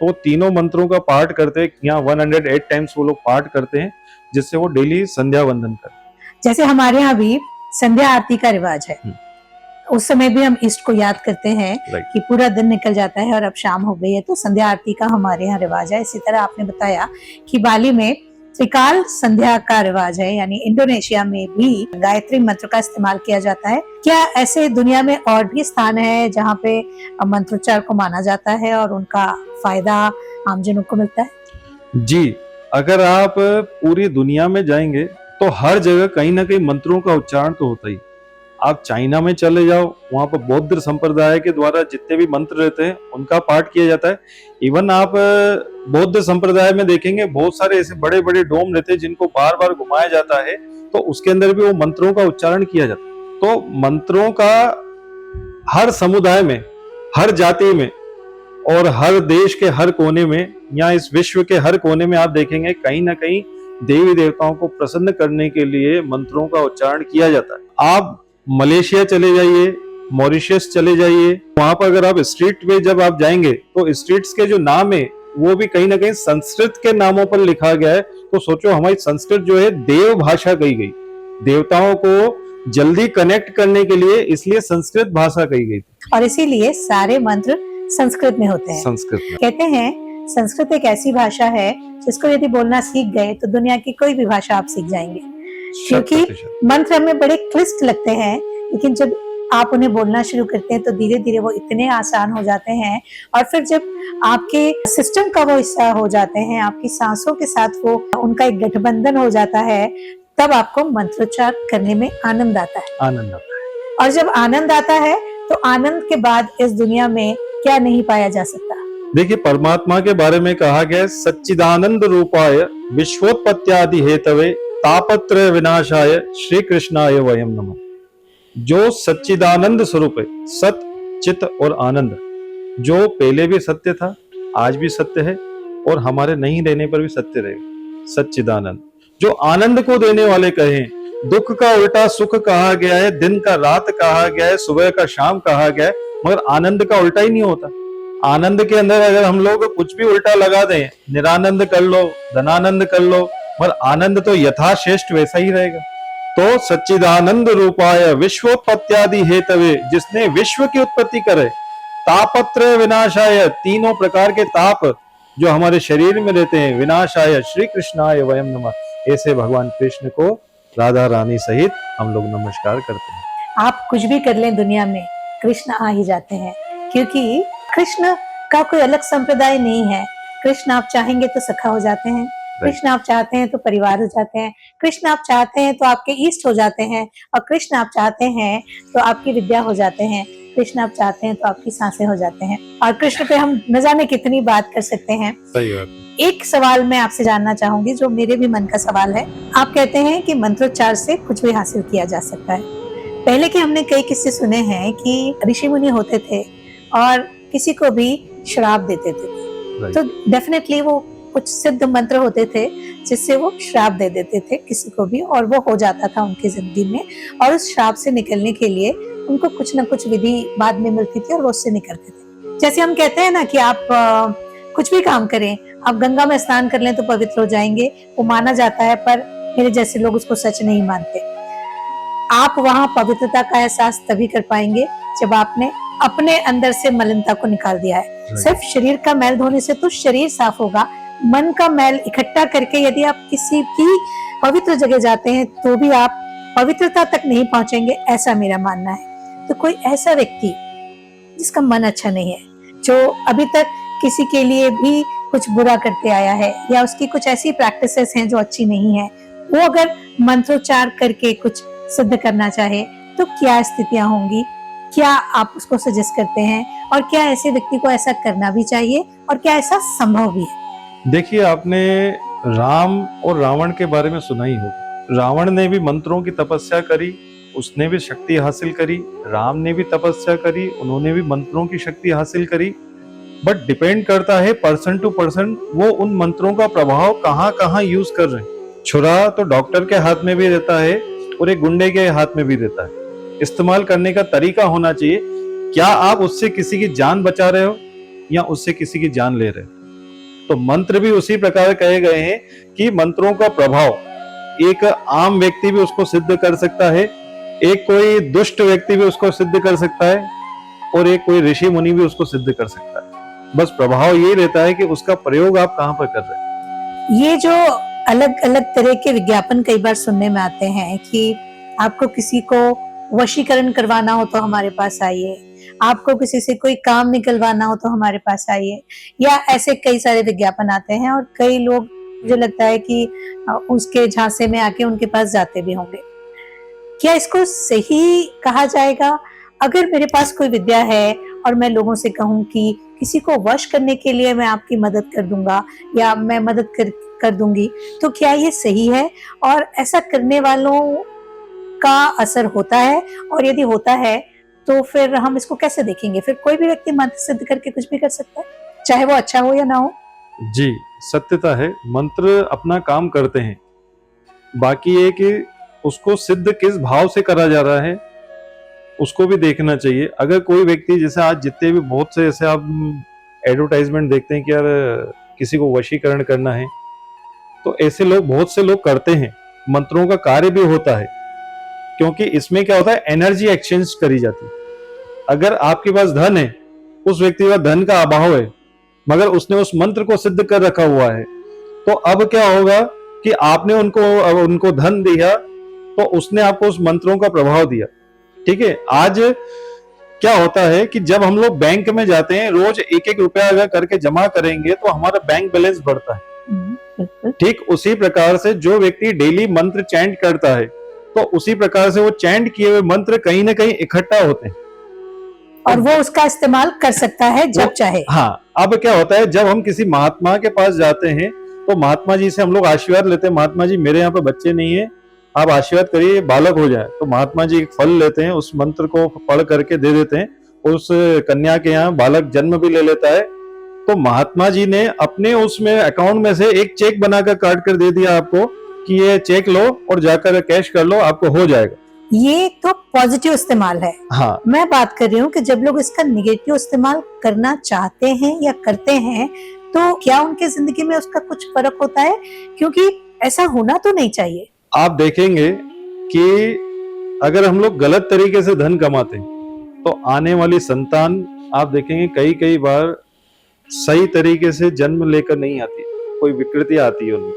तो तीनों मंत्रों का पाठ करते हैं, यहाँ 108 टाइम्स वो लोग पाठ करते हैं, जिससे वो डेली संध्या वंदन करते हैं। जैसे हमारे यहाँ भी संध्या आरती का रिवाज है, उस समय भी हम इष्ट को याद करते हैं कि पूरा दिन निकल जाता है और अब शाम हो गई है, तो संध्या आरती का हमारे यहाँ रिवाज है। इसी तरह आपने बताया कि बाली में त्रिकाल संध्या का रिवाज है, यानी इंडोनेशिया में भी गायत्री मंत्र का इस्तेमाल किया जाता है। क्या ऐसे दुनिया में और भी स्थान है जहाँ पे मंत्रोच्चार को माना जाता है और उनका फायदा आमजनों को मिलता है? जी, अगर आप पूरी दुनिया में जाएंगे तो हर जगह कहीं ना कहीं मंत्रों का उच्चारण तो होता ही। आप चाइना में चले जाओ, वहां पर बौद्ध संप्रदाय के द्वारा जितने भी मंत्र रहते हैं उनका पाठ किया जाता है। इवन आप बौद्ध संप्रदाय में देखेंगे बहुत सारे ऐसे बड़े बड़े डोम रहते हैं जिनको बार बार घुमाया जाता है, तो उसके अंदर भी वो मंत्रों का उच्चारण किया जाता है। तो मंत्रों का हर समुदाय में, हर जाति में और हर देश के हर कोने में या इस विश्व के हर कोने में आप देखेंगे कहीं ना कहीं देवी देवताओं को प्रसन्न करने के लिए मंत्रों का उच्चारण किया जाता है। आप मलेशिया चले जाइए, मॉरिशस चले जाइए, वहां पर अगर आप स्ट्रीट में जब आप जाएंगे तो स्ट्रीट्स के जो नाम है वो भी कहीं ना कहीं संस्कृत के नामों पर लिखा गया है। तो सोचो हमारी संस्कृत जो है देव भाषा कही गई, देवताओं को जल्दी कनेक्ट करने के लिए इसलिए संस्कृत भाषा कही गई और इसीलिए सारे मंत्र संस्कृत में होते हैं। संस्कृत में। कहते हैं संस्कृत एक ऐसी भाषा है जिसको यदि बोलना सीख गए तो दुनिया की कोई भी भाषा आप सीख जाएंगे, क्योंकि मंत्र हमें बड़े क्लिष्ट लगते हैं, लेकिन जब आप उन्हें बोलना शुरू करते हैं तो धीरे धीरे वो इतने आसान हो जाते हैं और फिर जब आपके सिस्टम का वो हिस्सा हो जाते हैं, आपकी सांसों के साथ वो उनका एक गठबंधन हो जाता है, तब आपको मंत्रोच्चार करने में आनंद आता है। आनंद आता है। और जब आनंद आता है तो आनंद के बाद इस दुनिया में क्या नहीं पाया जा सकता। देखिए परमात्मा के बारे में कहा गया है, सच्चिदानंद रूपाय विश्वोत्पत्त्यादि हेतवे तापत्रय विनाशाय श्री कृष्णाय वयम नमः। जो सच्चिदानंद स्वरूप है, सत चित और आनंद, जो पहले भी सत्य था, आज भी सत्य है और हमारे नहीं रहने पर भी सत्य रहेगा। सच्चिदानंद जो आनंद को देने वाले कहे, दुख का उल्टा सुख कहा गया है, दिन का रात कहा गया है, सुबह का शाम कहा गया है, मगर आनंद का उल्टा ही नहीं होता। आनंद के अंदर अगर हम लोग कुछ भी उल्टा लगा दें, निरानंद कर लो, धनानंद कर लो, मगर आनंद तो यथाश्रेष्ठ वैसा ही रहेगा। तो सच्चिदानंद रूपाय विश्वोत्पत्त्यादि हेतवे, जिसने विश्व की उत्पत्ति करे, तापत्रय विनाशाय, तीनों प्रकार के ताप जो हमारे शरीर में रहते हैं, विनाशाय श्री कृष्णाय वयम नमः। ऐसे भगवान कृष्ण को राधा रानी सहित हम लोग नमस्कार करते हैं। आप कुछ भी कर लें दुनिया में, कृष्ण आ ही जाते हैं, क्योंकि कृष्ण का कोई अलग संप्रदाय नहीं है। कृष्ण आप चाहेंगे तो सखा हो जाते हैं, कृष्ण आप चाहते हैं तो परिवार हो जाते हैं, कृष्ण आप चाहते हैं तो आपके इष्ट हो जाते हैं, और कृष्ण आप चाहते हैं तो आपकी विद्या हो जाते हैं, कृष्ण आप चाहते हैं तो आपकी सांसें हो जाते हैं। और कृष्ण पे हम न जाने कितनी बात कर सकते हैं। सही बात। एक सवाल मैं आपसे जानना चाहूंगी जो मेरे भी मन का सवाल है। आप कहते हैं कि मंत्रोच्चार से कुछ भी हासिल किया जा सकता है। पहले के हमने कई किस्से सुने हैं कि ऋषि मुनि होते थे और किसी को भी श्राप देते थे, तो डेफिनेटली वो कुछ सिद्ध मंत्र होते थे जिससे वो श्राप दे देते थे किसी को भी, और वो हो जाता था उनकी जिंदगी में। और उस श्राप से निकलने के लिए उनको कुछ ना कुछ विधि बाद में मिलती थी और वो उससे निकलते थे। जैसे हम कहते हैं ना कि आप कुछ भी काम करें, आप गंगा में स्नान कर लें तो पवित्र हो जाएंगे, वो माना जाता है, पर मेरे जैसे लोग उसको सच नहीं मानते। आप वहां पवित्रता का एहसास तभी कर पाएंगे जब आपने अपने अंदर से मलिनता को निकाल दिया है। सिर्फ शरीर का मैल धोने से तो शरीर साफ होगा, मन का मैल इकट्ठा करके यदि आप किसी भी पवित्र जगह जाते हैं तो भी आप पवित्रता तक नहीं पहुंचेंगे, ऐसा मेरा मानना है। तो कोई ऐसा व्यक्ति जिसका मन अच्छा नहीं है, जो अभी तक किसी के लिए भी कुछ बुरा करते आया है, या उसकी कुछ ऐसी प्रैक्टिसेस हैं जो अच्छी नहीं है, वो अगर मंत्रोच्चार करके कुछ सिद्ध करना चाहे तो क्या स्थितियां होंगी, क्या आप उसको सजेस्ट करते हैं, और क्या ऐसे व्यक्ति को ऐसा करना भी चाहिए और क्या ऐसा संभव भी है? देखिए आपने राम और रावण के बारे में सुना ही होगा। रावण ने भी मंत्रों की तपस्या करी, उसने भी शक्ति हासिल करी, राम ने भी तपस्या करी, उन्होंने भी मंत्रों की शक्ति हासिल करी। बट डिपेंड करता है पर्सन टू पर्सन, वो उन मंत्रों का प्रभाव कहाँ कहाँ यूज कर रहे हैं। छुरा तो डॉक्टर के हाथ में भी रहता है और एक गुंडे के हाथ में भी रहता है। इस्तेमाल करने का तरीका होना चाहिए। क्या आप उससे किसी की जान बचा रहे हो या उससे किसी की जान ले रहे हो? तो मंत्र भी उसी प्रकार कहे गए हैं कि मंत्रों का प्रभाव एक आम व्यक्ति भी उसको सिद्ध कर सकता है, एक कोई दुष्ट व्यक्ति भी उसको सिद्ध कर सकता है, और एक कोई ऋषि मुनि भी उसको सिद्ध कर सकता है। बस प्रभाव ये रहता है कि उसका प्रयोग आप कहां पर कर रहे हैं। ये जो अलग अलग तरह के विज्ञापन कई बार सुनने में आते हैं कि आपको किसी को वशीकरण करवाना हो तो हमारे पास आइए, आपको किसी से कोई काम निकलवाना हो तो हमारे पास आइए, या ऐसे कई सारे विज्ञापन आते हैं और कई लोग मुझे लगता है कि उसके झांसे में आके उनके पास जाते भी होंगे। क्या इसको सही कहा जाएगा? अगर मेरे पास कोई विद्या है और मैं लोगों से कहूं कि किसी को वश करने के लिए मैं आपकी मदद कर दूंगा या मैं मदद कर दूंगी, तो क्या ये सही है? और ऐसा करने वालों का असर होता है? और यदि होता है तो फिर हम इसको कैसे देखेंगे? फिर कोई भी व्यक्ति मंत्र सिद्ध करके कुछ भी कर सकता है, चाहे वो अच्छा हो या ना हो। जी, सत्यता है, मंत्र अपना काम करते हैं। बाकी ये कि उसको सिद्ध किस भाव से करा जा रहा है, उसको भी देखना चाहिए। अगर कोई व्यक्ति, जैसे आज जितने भी बहुत से ऐसे आप एडवर्टाइजमेंट देखते हैं कि यार किसी को वशीकरण करना है, तो ऐसे लोग, बहुत से लोग करते हैं, मंत्रों का कार्य भी होता है। क्योंकि इसमें क्या होता है, एनर्जी एक्सचेंज करी जाती है। अगर आपके पास धन है, उस व्यक्ति का धन का अभाव है, मगर उसने उस मंत्र को सिद्ध कर रखा हुआ है, तो अब क्या होगा कि आपने उनको धन दिया, तो उसने आपको उस मंत्रों का प्रभाव दिया। ठीक है, आज क्या होता है कि जब हम लोग बैंक में जाते हैं, रोज एक एक रुपया अगर करके जमा करेंगे तो हमारा बैंक बैलेंस बढ़ता है। ठीक उसी प्रकार से जो व्यक्ति डेली मंत्र चैंट करता है, तो उसी प्रकार से वो चैंट किए हुए मंत्र कहीं ना कहीं इकट्ठा होते हैं और वो उसका इस्तेमाल कर सकता है जब चाहे। हाँ, अब क्या होता है, जब हम किसी महात्मा के पास जाते हैं तो महात्मा जी से हम लोग आशीर्वाद लेते हैं, महात्मा जी मेरे यहाँ पे बच्चे नहीं है, आप आशीर्वाद करिए बालक हो जाए। तो महात्मा जी एक फल लेते हैं, उस मंत्र को पढ़ करके दे देते हैं, उस कन्या के यहाँ बालक जन्म भी ले लेता है। तो महात्मा जी ने अपने उसमें अकाउंट में से एक चेक बनाकर काट कर दे दिया आपको कि ये चेक लो और जाकर कैश कर लो, आपको हो जाएगा। ये तो पॉजिटिव इस्तेमाल है। हाँ, मैं बात कर रही हूँ कि जब लोग इसका निगेटिव इस्तेमाल करना चाहते हैं या करते हैं, तो क्या उनके जिंदगी में उसका कुछ फर्क होता है? क्योंकि ऐसा होना तो नहीं चाहिए। आप देखेंगे कि अगर हम लोग गलत तरीके से धन कमाते हैं, तो आने वाली संतान आप देखेंगे कई कई बार सही तरीके से जन्म लेकर नहीं आती, कोई विकृति आती है उनमें।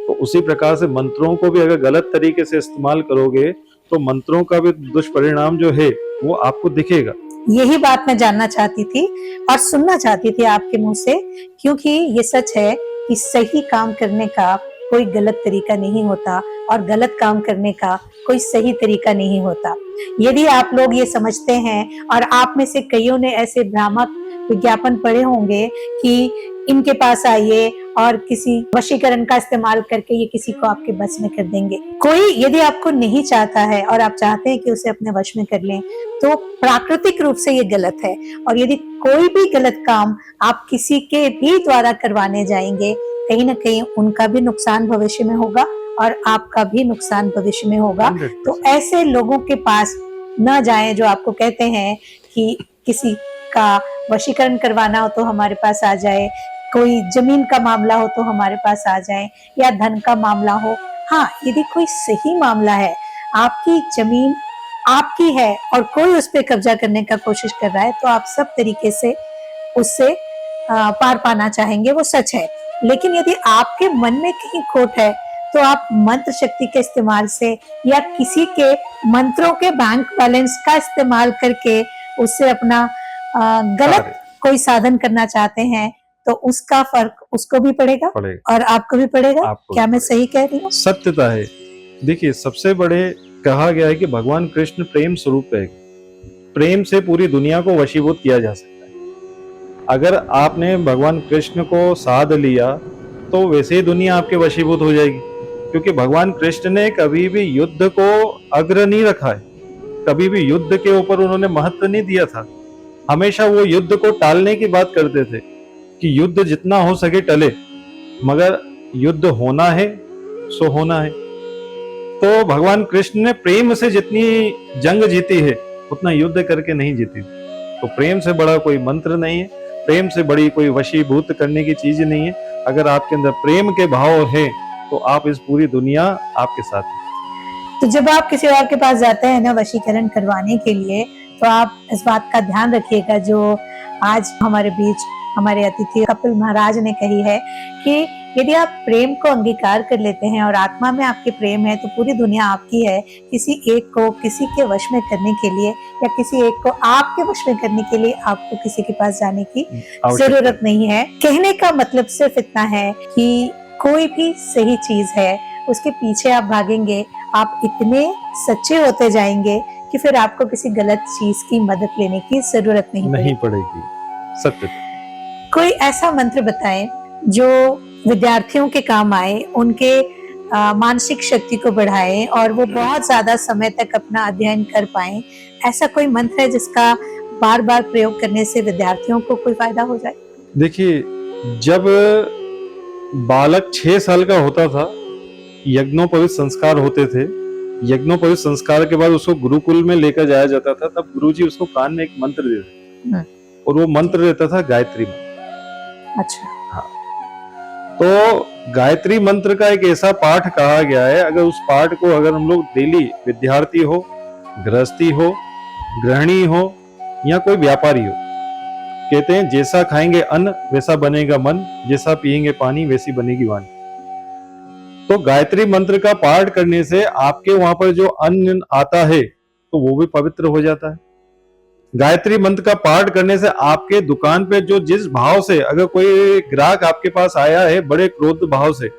तो उसी प्रकार से मंत्रों को भी अगर गलत तरीके से इस्तेमाल करोगे, तो मंत्रों का भी दुष्परिणाम जो है वो आपको दिखेगा। यही बात मैं जानना चाहती थी और सुनना चाहती थी आपके मुंह से, क्योंकि ये सच है कि सही काम करने का कोई गलत तरीका नहीं होता और गलत काम करने का कोई सही तरीका नहीं होता। यदि आप लोग ये समझते हैं, और आप में से कईयों ने ऐसे भ्रामक विज्ञापन पढ़े होंगे कि इनके पास आइए और किसी वशीकरण का इस्तेमाल करके ये किसी को आपके बस में कर देंगे। कोई यदि आपको नहीं चाहता है और आप चाहते हैं कि उसे अपने वश में कर लें, तो प्राकृतिक रूप से ये गलत है। और यदि कोई भी गलत काम आप किसी के भी द्वारा करवाने जाएंगे, कहीं ना कहीं उनका भी नुकसान भविष्य में होगा और आपका भी नुकसान भविष्य में होगा। तो ऐसे लोगों के पास न जाएं जो आपको कहते हैं कि किसी का वशीकरण करवाना हो तो हमारे पास आ जाए, कोई जमीन का मामला हो तो हमारे पास आ जाए, या धन का मामला हो। हाँ, यदि कोई सही मामला है, आपकी जमीन आपकी है और कोई उस पर कब्जा करने का कोशिश कर रहा है, तो आप सब तरीके से उससे पार पाना चाहेंगे, वो सच है। लेकिन यदि आपके मन में कहीं खोट है, तो आप मंत्र शक्ति के इस्तेमाल से या किसी के मंत्रों के बैंक बैलेंस का इस्तेमाल करके उससे अपना गलत कोई साधन करना चाहते हैं, तो उसका फर्क उसको भी पड़ेगा और आपको भी पड़ेगा। क्या मैं सही कह रही हूँ? सत्यता है। देखिए, सबसे बड़े कहा गया है कि भगवान कृष्ण प्रेम स्वरूप है, प्रेम से पूरी दुनिया को वशीभूत किया जा सकता है। अगर आपने भगवान कृष्ण को साध लिया, तो वैसे ही दुनिया आपके वशीभूत हो जाएगी। क्योंकि भगवान कृष्ण ने कभी भी युद्ध को अग्र नहीं रखा है, कभी भी युद्ध के ऊपर उन्होंने महत्व नहीं दिया था। हमेशा वो युद्ध को टालने की बात करते थे कि युद्ध जितना हो सके टले, मगर युद्ध होना है सो होना है। तो भगवान कृष्ण ने प्रेम से जितनी जंग जीती है, उतना युद्ध करके नहीं जीती। तो प्रेम से बड़ा कोई मंत्र नहीं है, प्रेम से बड़ी कोई वशीभूत करने की चीज नहीं है। अगर आपके अंदर प्रेम के भाव है, तो आप इस पूरी दुनिया आपके साथ है। तो जब आप किसी और के पास जाते हैं ना वशीकरण करवाने के लिए, तो आप इस बात का ध्यान रखिएगा जो आज हमारे बीच हमारे अतिथि कपिल महाराज ने कही है कि यदि आप प्रेम को अंगीकार कर लेते हैं और आत्मा में आपके प्रेम है तो पूरी दुनिया आपकी है। किसी एक को किसी के वश में करने के लिए या किसी एक को आपके वश में करने के लिए आपको किसी के पास जाने की आवश्यकता जरूरत नहीं है। कहने का मतलब सिर्फ इतना है कि कोई भी सही चीज है उसके पीछे आप भागेंगे, आप इतने सच्चे होते जाएंगे कि फिर आपको किसी गलत चीज की मदद लेने की जरूरत नहीं पड़ेगी। सत्य। कोई ऐसा मंत्र बताएं जो विद्यार्थियों के काम आए, उनके मानसिक शक्ति को बढ़ाए और वो बहुत ज्यादा समय तक अपना अध्ययन कर पाए। ऐसा कोई मंत्र है जिसका बार बार प्रयोग करने से विद्यार्थियों को कोई फायदा हो जाए? देखिए, जब बालक 6 साल का होता था, यज्ञोपवीत संस्कार होते थे। यज्ञोपवीत संस्कार के बाद उसको गुरुकुल में लेकर जाया जाता था। तब गुरुजी उसको कान में एक मंत्र देते और वो मंत्र रहता था गायत्री मंत्र। अच्छा। हाँ, तो गायत्री मंत्र का एक ऐसा पाठ कहा गया है, अगर उस पाठ को अगर हम लोग डेली, विद्यार्थी हो, गृहस्थी हो, गृहिणी हो या कोई व्यापारी हो, कहते हैं जैसा खाएंगे अन्न वैसा बनेगा मन, जैसा पिएंगे पानी वैसी बनेगी वाणी। तो गायत्री मंत्र का पाठ करने से आपके वहां पर जो अन्न आता है तो वो भी पवित्र हो जाता है। गायत्री मंत्र का पाठ करने से आपके दुकान पे जो जिस भाव से, अगर कोई ग्राहक आपके पास आया है बड़े क्रोध भाव से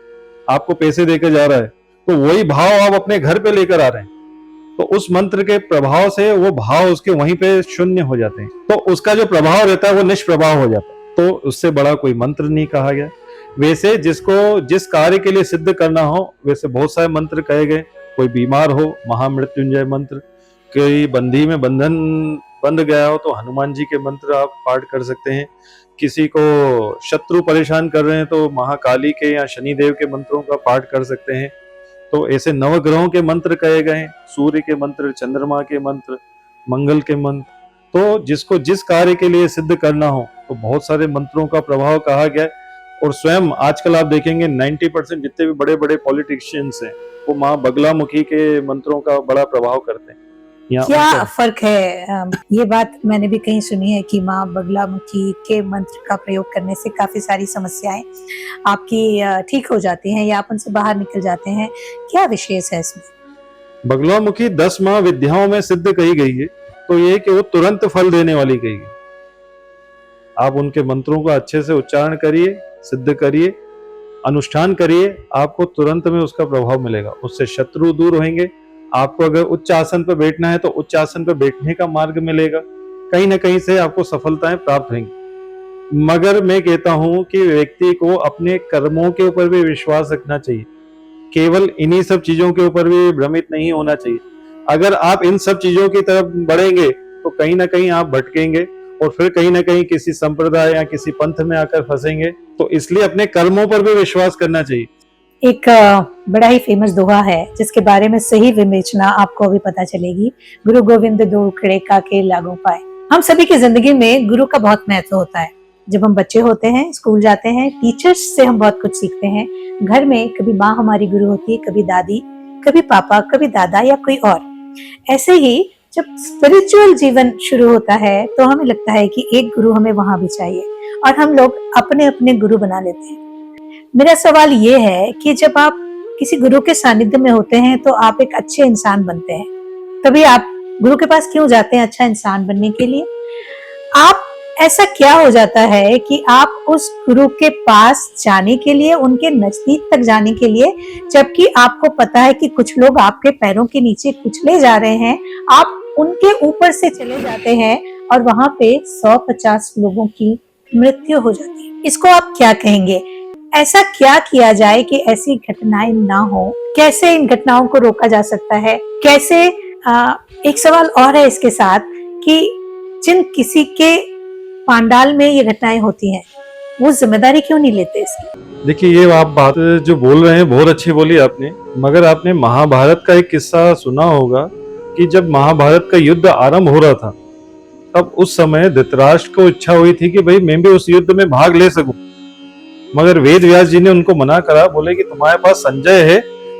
आपको पैसे देकर जा रहा है, तो वही भाव आप अपने घर पे लेकर आ रहे हैं, तो उस मंत्र के प्रभाव से वो भाव उसके वहीं पे शून्य हो जाते हैं, तो उसका जो प्रभाव रहता है वो निष्प्रभाव हो जाता है। तो उससे बड़ा कोई मंत्र नहीं कहा गया। वैसे जिसको जिस कार्य के लिए सिद्ध करना हो, वैसे बहुत सारे मंत्र कहे गए। कोई बीमार हो, महामृत्युंजय मंत्र, कोई बंधी में बंधन बंध गया हो तो हनुमान जी के मंत्र आप पाठ कर सकते हैं। किसी को शत्रु परेशान कर रहे हैं तो महाकाली के या शनिदेव के मंत्रों का पाठ कर सकते हैं। तो ऐसे नवग्रहों के मंत्र कहे गए, सूर्य के मंत्र, चंद्रमा के मंत्र, मंगल के मंत्र। तो जिसको जिस कार्य के लिए सिद्ध करना हो तो बहुत सारे मंत्रों का प्रभाव कहा गया है। और स्वयं आजकल आप देखेंगे 90% जितने भी बड़े बड़े पॉलिटिशियंस हैं वो माँ बगलामुखी के मंत्रों का बड़ा प्रभाव करते हैं। क्या फर्क है? ये बात मैंने भी कहीं सुनी है कि माँ बगलामुखी के मंत्र का प्रयोग करने से काफी सारी समस्याएं आपकी ठीक हो जाती हैं या आप उनसे बाहर निकल जाते हैं। क्या विशेष है इसमें? बगलामुखी 10 महाविद्याओं में सिद्ध कही गई है, तो ये कि वो तुरंत फल देने वाली कही गई। आप उनके मंत्रों का अच्छे से उच्चारण करिए, सिद्ध करिए, अनुष्ठान करिए, आपको तुरंत में उसका प्रभाव मिलेगा। उससे शत्रु दूर होंगे। आपको अगर उच्च आसन पर बैठना है तो उच्च आसन पर बैठने का मार्ग मिलेगा। कहीं ना कहीं से आपको सफलताएं प्राप्त होंगी। मगर मैं कहता हूं कि व्यक्ति को अपने कर्मों के ऊपर भी विश्वास रखना चाहिए, केवल इन्हीं सब चीजों के ऊपर भी भ्रमित नहीं होना चाहिए। अगर आप इन सब चीजों की तरफ बढ़ेंगे तो कहीं ना कहीं आप भटकेंगे और फिर कहीं ना कहीं किसी संप्रदाय या किसी पंथ में आकर फंसेंगे। तो इसलिए अपने कर्मों पर भी विश्वास करना चाहिए। एक बड़ा ही फेमस दोहा है जिसके बारे में सही विवेचना आपको अभी पता चलेगी। गुरु गोविंद दो उखड़े काके लागू पाए। हम सभी की जिंदगी में गुरु का बहुत महत्व होता है। जब हम बच्चे होते हैं, स्कूल जाते हैं, टीचर्स से हम बहुत कुछ सीखते हैं। घर में कभी माँ हमारी गुरु होती है, कभी दादी, कभी पापा, कभी दादा या कोई और। ऐसे ही जब स्पिरिचुअल जीवन शुरू होता है तो हमें लगता है कि एक गुरु हमें वहां भी चाहिए और हम लोग अपने अपने गुरु बना लेते हैं। मेरा सवाल ये है कि जब आप किसी गुरु के सानिध्य में होते हैं तो आप एक अच्छे इंसान बनते हैं, तभी आप गुरु के पास क्यों जाते हैं अच्छा इंसान बनने के लिए? आप ऐसा क्या हो जाता है कि आप उस गुरु के पास जाने के लिए, उनके नजदीक तक जाने के लिए, जबकि आपको पता है कि कुछ लोग आपके पैरों के नीचे कुचले जा रहे हैं, आप उनके ऊपर से चले जाते हैं और वहां पे 150 लोगों की मृत्यु हो जाती है। इसको आप क्या कहेंगे? ऐसा क्या किया जाए कि ऐसी घटनाएं ना हो? कैसे इन घटनाओं को रोका जा सकता है? कैसे एक सवाल और है इसके साथ कि जिन किसी के पांडाल में ये घटनाएं होती हैं वो जिम्मेदारी क्यों नहीं लेते इसकी? देखिए, ये आप बात जो बोल रहे हैं बहुत अच्छी बोली आपने, मगर आपने महाभारत का एक किस्सा सुना होगा कि जब महाभारत का युद्ध आरंभ हो रहा था तब उस समय धृतराष्ट्र को इच्छा हुई थी कि भाई मैं भी उस युद्ध में भाग ले सकूं, मगर वेद व्यास जी ने उनको मना करा। बोले कि तुम्हारे पास संजय है,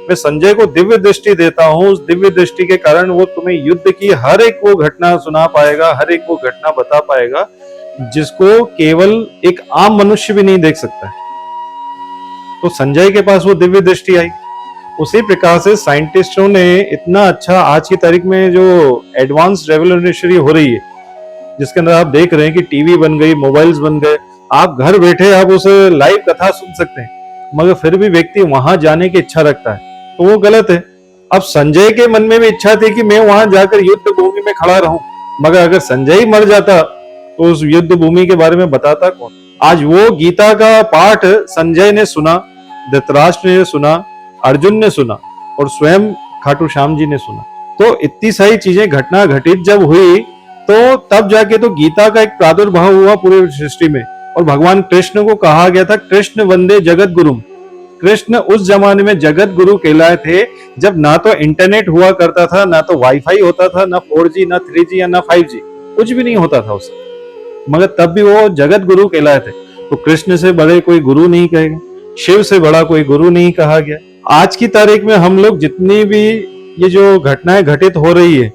मैं संजय को दिव्य दृष्टि देता हूं, उस दिव्य दृष्टि के कारण वो तुम्हें युद्ध की हर एक वो घटना सुना पाएगा, हर एक वो घटना बता पाएगा जिसको केवल एक आम मनुष्य भी नहीं देख सकता है। तो संजय के पास वो दिव्य दृष्टि आई। उसी प्रकार से साइंटिस्टों ने इतना अच्छा आज की तारीख में जो एडवांस रेवोल्यूशनरी हो रही है, जिसके अंदर आप देख रहे हैं कि टीवी बन गई, मोबाइल्स बन गए, आप घर बैठे आप उस लाइव कथा सुन सकते हैं, मगर फिर भी व्यक्ति वहां जाने की इच्छा रखता है, तो वो गलत है। अब संजय के मन में भी इच्छा थी कि मैं वहां जाकर युद्ध भूमि में खड़ा रहूं, मगर अगर संजय ही मर जाता तो उस युद्ध भूमि के बारे में बताता कौन। आज वो गीता का पाठ संजय ने सुना, धृतराष्ट्र ने सुना, अर्जुन ने सुना और स्वयं खाटू श्याम जी ने सुना। तो इतनी सारी चीजें घटना घटित जब हुई तो तब जाके तो गीता का एक प्रादुर्भाव हुआ पूरे सृष्टि में, और भगवान कृष्ण को कहा गया था कृष्ण वंदे जगत गुरु। कृष्ण उस जमाने में जगत गुरु कहलाए थे जब ना तो इंटरनेट हुआ करता था, ना तो वाईफाई होता था, ना 4G, ना 3G या ना 5G, कुछ भी नहीं होता था उससे, मगर तब भी वो जगत गुरु कहलाए थे। तो कृष्ण से बड़े कोई गुरु नहीं कहे गए, शिव से बड़ा कोई गुरु नहीं कहा गया। आज की तारीख में हम लोग जितनी भी ये जो घटनाएं घटित हो रही है,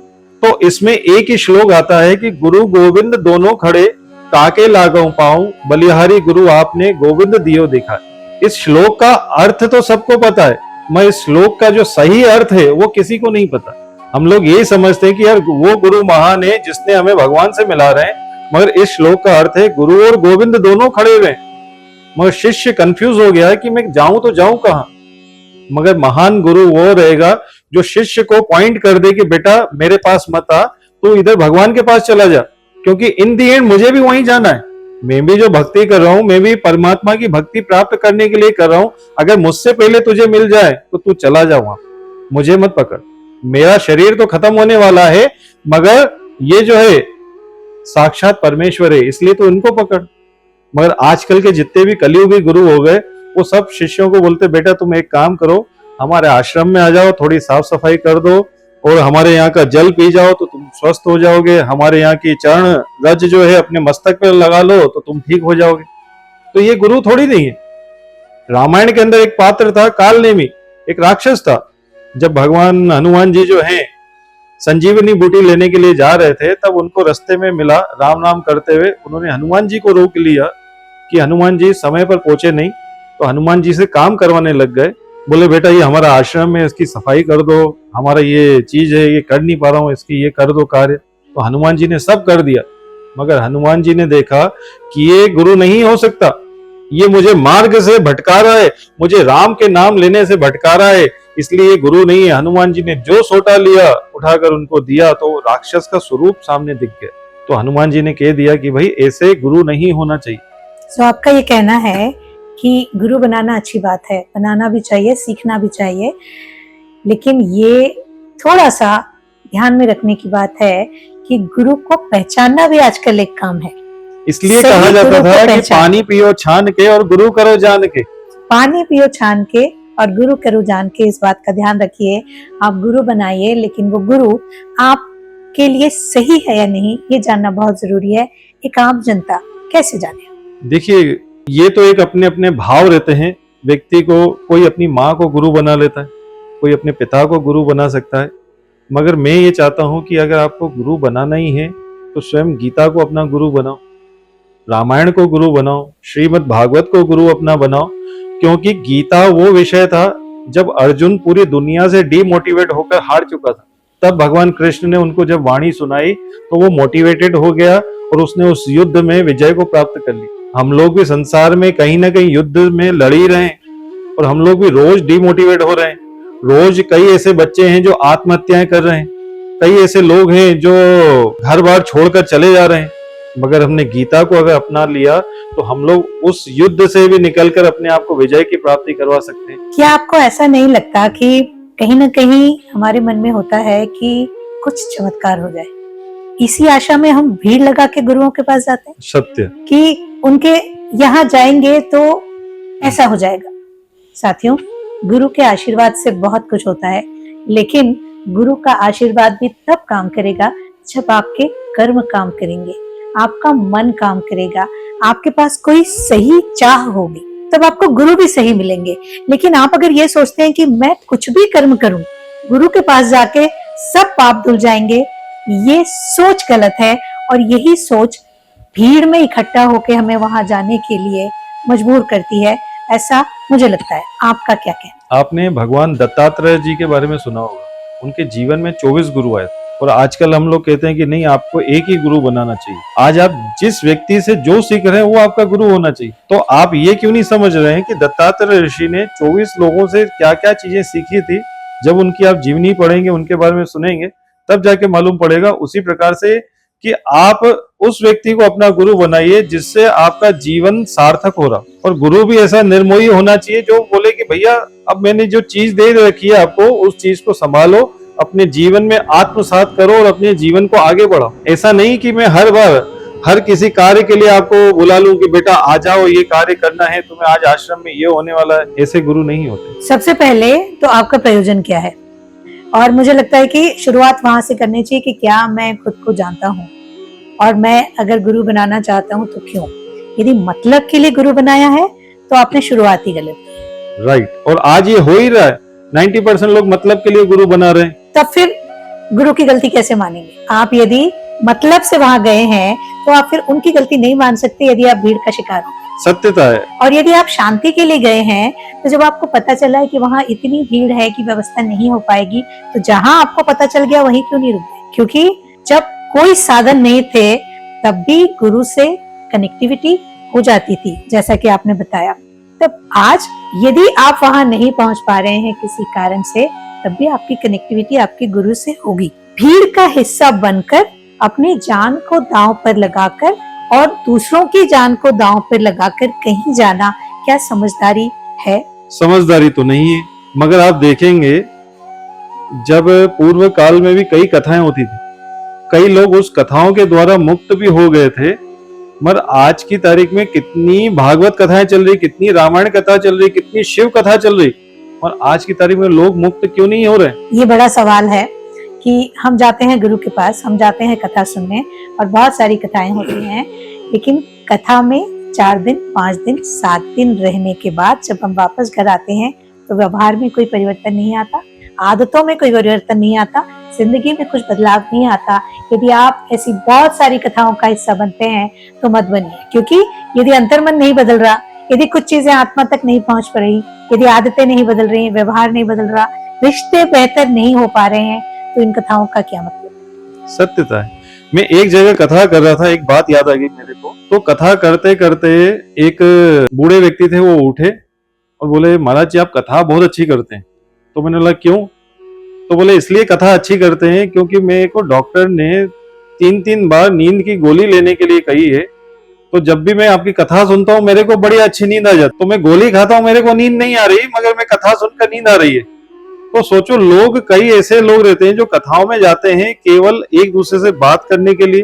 तो इसमें एक ही श्लोक आता है कि गुरु गोविंद दोनों खड़े, काके लागो पाऊं, बलिहारी गुरु आपने गोविंद दियो दिखा। इस श्लोक का अर्थ तो सबको पता है, मगर इस श्लोक का जो सही अर्थ है वो किसी को नहीं पता। हम लोग ये समझते हैं कि यार वो गुरु महान है जिसने हमें भगवान से मिला रहे हैं, मगर इस श्लोक का अर्थ है गुरु और गोविंद दोनों खड़े हुए। मगर शिष्य कंफ्यूज हो गया कि मैं जाऊं तो जाऊं कहां। मगर महान गुरु वो रहेगा जो शिष्य को पॉइंट कर दे कि बेटा मेरे पास मत आ, तू इधर भगवान के पास चला जा, क्योंकि इन दी एंड मुझे भी वहीं जाना है। मैं भी जो भक्ति कर रहा हूं, मैं भी परमात्मा की भक्ति प्राप्त करने के लिए कर रहा हूं। अगर मुझसे पहले तुझे मिल जाए तो तू चला जा वहां, मुझे मत पकड़। मेरा शरीर तो खत्म होने वाला है, मगर ये जो है साक्षात परमेश्वर है, इसलिए तो इनको पकड़। मगर आजकल के जितने भी कलियुगी गुरु हो गए, वो सब शिष्यों को बोलते बेटा तुम एक काम करो, हमारे आश्रम में आ जाओ, थोड़ी साफ सफाई कर दो और हमारे यहाँ का जल पी जाओ तो तुम स्वस्थ हो जाओगे, हमारे यहाँ की चरण रज जो है अपने मस्तक पर लगा लो तो तुम ठीक हो जाओगे। तो ये गुरु थोड़ी नहीं है। रामायण के अंदर एक पात्र था कालनेमी, एक राक्षस था। जब भगवान हनुमान जी जो हैं संजीवनी बूटी लेने के लिए जा रहे थे, तब उनको रास्ते में मिला, राम नाम करते हुए उन्होंने हनुमान जी को रोक लिया कि हनुमान जी समय पर पहुंचे नहीं, तो हनुमान जी से काम करवाने लग गए। बोले बेटा ये हमारा आश्रम है, इसकी सफाई कर दो, हमारा ये चीज है, ये कर नहीं पा रहा हूँ, इसकी ये कर दो कार्य। तो हनुमान जी ने सब कर दिया, मगर हनुमान जी ने देखा कि ये गुरु नहीं हो सकता, ये मुझे मार्ग से भटका रहा है, मुझे राम के नाम लेने से भटका रहा है, इसलिए ये गुरु नहीं है। हनुमान जी ने जो सोटा लिया उठाकर उनको दिया तो राक्षस का स्वरूप सामने दिख गया। तो हनुमान जी ने कह दिया कि भाई ऐसे गुरु नहीं होना चाहिए। तो आपका ये कहना है कि गुरु बनाना अच्छी बात है, बनाना भी चाहिए, सीखना भी चाहिए, लेकिन ये थोड़ा सा ध्यान में रखने की बात है कि गुरु को पहचानना भी आजकल एक काम है। इसलिए कहा जाता था कि पानी पियो छान के और गुरु करो जान के। पानी पियो छान के और गुरु करो जान के, इस बात का ध्यान रखिए। आप गुरु बनाइए, लेकिन वो गुरु आपके लिए सही है या नहीं ये जानना बहुत जरूरी है। एक आम जनता कैसे जाने? देखिए ये तो एक अपने अपने भाव रहते हैं व्यक्ति को, कोई अपनी माँ को गुरु बना लेता है, कोई अपने पिता को गुरु बना सकता है, मगर मैं ये चाहता हूं कि अगर आपको गुरु बनाना ही है तो स्वयं गीता को अपना गुरु बनाओ, रामायण को गुरु बनाओ, श्रीमद् भागवत को गुरु अपना बनाओ। क्योंकि गीता वो विषय था जब अर्जुन पूरी दुनिया से डीमोटिवेट होकर हार चुका था, तब भगवान कृष्ण ने उनको जब वाणी सुनाई तो वो मोटिवेटेड हो गया और उसने उस युद्ध में विजय को प्राप्त कर ली। हम लोग भी संसार में कहीं ना कहीं युद्ध में लड़ ही रहे हैं और हम लोग भी रोज डीमोटिवेट हो रहे हैं। रोज कई ऐसे बच्चे हैं जो आत्महत्याएं कर रहे हैं, कई ऐसे लोग हैं जो घर बार छोड़कर चले जा रहे हैं। मगर हमने गीता को अगर अपना लिया तो हम लोग उस युद्ध से भी निकलकर अपने आप को विजय की प्राप्ति करवा सकते हैं। क्या आपको ऐसा नहीं लगता कि कहीं ना कहीं हमारे मन में होता है कि कुछ चमत्कार हो जाए, इसी आशा में हम भीड़ लगा के गुरुओं के पास जाते हैं? सत्य कि उनके यहाँ जाएंगे तो ऐसा हो जाएगा। साथियों, गुरु के आशीर्वाद से बहुत कुछ होता है, लेकिन गुरु का आशीर्वाद भी तब काम करेगा जब आपके कर्म काम करेंगे, आपका मन काम करेगा, आपके पास कोई सही चाह होगी, तब आपको गुरु भी सही मिलेंगे। लेकिन आप अगर ये सोचते हैं कि मैं कुछ भी कर्म करूं, गुरु के पास जाके सब पाप धुल जाएंगे, ये सोच गलत है। और यही सोच भीड़ में इकट्ठा होके हमें वहां जाने के लिए मजबूर करती है। ऐसा मुझे लगता है। आपका क्या कहना? आपने भगवान दत्तात्रेय जी के बारे में सुना होगा। उनके जीवन में 24 गुरु आए और आजकल हम लोग कहते हैं कि नहीं, आपको एक ही गुरु बनाना चाहिए। आज आप जिस व्यक्ति से जो सीख रहे हैं वो आपका गुरु होना चाहिए। तो आप ये क्यों नहीं समझ रहे हैं कि दत्तात्रेय ऋषि ने 24 लोगों से क्या क्या चीजें सीखी थी। जब उनकी आप जीवनी पढ़ेंगे, उनके बारे में सुनेंगे, तब जाके मालूम पड़ेगा। उसी प्रकार से कि आप उस व्यक्ति को अपना गुरु बनाइए जिससे आपका जीवन सार्थक हो रहा। और गुरु भी ऐसा निर्मोही होना चाहिए जो बोले कि भैया अब मैंने जो चीज दे रखी है आपको, उस चीज को संभालो, अपने जीवन में आत्मसात करो और अपने जीवन को आगे बढ़ाओ। ऐसा नहीं कि मैं हर बार हर किसी कार्य के लिए आपको बुला लूं कि बेटा आ जाओ, ये कार्य करना है तुम्हें, आज आश्रम में ये होने वाला है। ऐसे गुरु नहीं होते। सबसे पहले तो आपका प्रयोजन क्या है, और मुझे लगता है कि शुरुआत वहां से करनी चाहिए कि क्या मैं खुद को जानता हूँ, और मैं अगर गुरु बनाना चाहता हूँ तो क्यों। यदि मतलब के लिए गुरु बनाया है तो आपने शुरुआत ही गलत की। राइट। और आज ये हो ही रहा है। 90% लोग मतलब के लिए गुरु बना रहे हैं। तब फिर गुरु की गलती कैसे मानेंगे? आप यदि मतलब से वहां गए हैं तो आप फिर उनकी गलती नहीं मान सकते यदि आप भीड़ का शिकार हो। सत्यता है। और यदि आप शांति के लिए गए हैं तो जब आपको पता चला है कि वहां इतनी भीड़ है कि व्यवस्था नहीं हो पाएगी, तो जहां आपको पता चल गया वहीं क्यों नहीं रुक गए? क्योंकि जब कोई साधन नहीं थे तब भी गुरु से कनेक्टिविटी हो जाती थी, जैसा कि आपने बताया। तब आज यदि आप वहां नहीं पहुंच पा रहे हैं किसी कारण से, तब भी आपकी कनेक्टिविटी आपके गुरु से होगी। भीड़ का हिस्सा बनकर अपनी जान को दांव पर लगाकर और दूसरों की जान को दांव पर लगाकर कहीं जाना क्या समझदारी है? समझदारी तो नहीं है। मगर आप देखेंगे जब पूर्व काल में भी कई कथाएं होती थी, कई लोग उस कथाओं के द्वारा मुक्त भी हो गए थे। मगर आज की तारीख में कितनी भागवत कथाएं चल रही, कितनी रामायण कथा चल रही, कितनी शिव कथा चल रही, और आज की तारीख में लोग मुक्त क्यों नहीं हो रहे? ये बड़ा सवाल है कि हम जाते हैं गुरु के पास, हम जाते हैं कथा सुनने, और बहुत सारी कथाएं होती हैं, लेकिन कथा में 4 दिन 5 दिन 7 दिन रहने के बाद जब हम वापस घर आते हैं तो व्यवहार में कोई परिवर्तन नहीं आता, आदतों में कोई परिवर्तन नहीं आता, जिंदगी में कुछ बदलाव नहीं आता। यदि आप ऐसी बहुत सारी कथाओं का हिस्सा बनते हैं तो मत बनिए, क्योंकि यदि अंतर्मन नहीं बदल रहा, यदि कुछ चीजें आत्मा तक नहीं पहुंच पा रही, यदि आदतें नहीं बदल रही, व्यवहार नहीं बदल रहा, रिश्ते बेहतर नहीं हो पा रहे हैं, तो इन कथाओं का क्या मतलब? सत्यता है। मैं एक जगह कथा कर रहा था, एक बात याद आ गई मेरे को। तो कथा करते करते एक बूढ़े व्यक्ति थे, वो उठे और बोले महाराज जी आप कथा बहुत अच्छी करते हैं। तो मैंने बोला क्यों? तो बोले इसलिए कथा अच्छी करते हैं क्योंकि मेरे को डॉक्टर ने 3-3 बार नींद की गोली लेने के लिए कही है। तो जब भी मैं आपकी कथा सुनता हूँ मेरे को बड़ी अच्छी नींद आ जाती। तो मैं गोली खाता हूँ, मेरे को नींद नहीं आ रही, मगर मैं कथा सुनकर नींद आ रही है। तो सोचो, लोग कई ऐसे लोग रहते हैं जो कथाओं में जाते हैं केवल एक दूसरे से बात करने के लिए,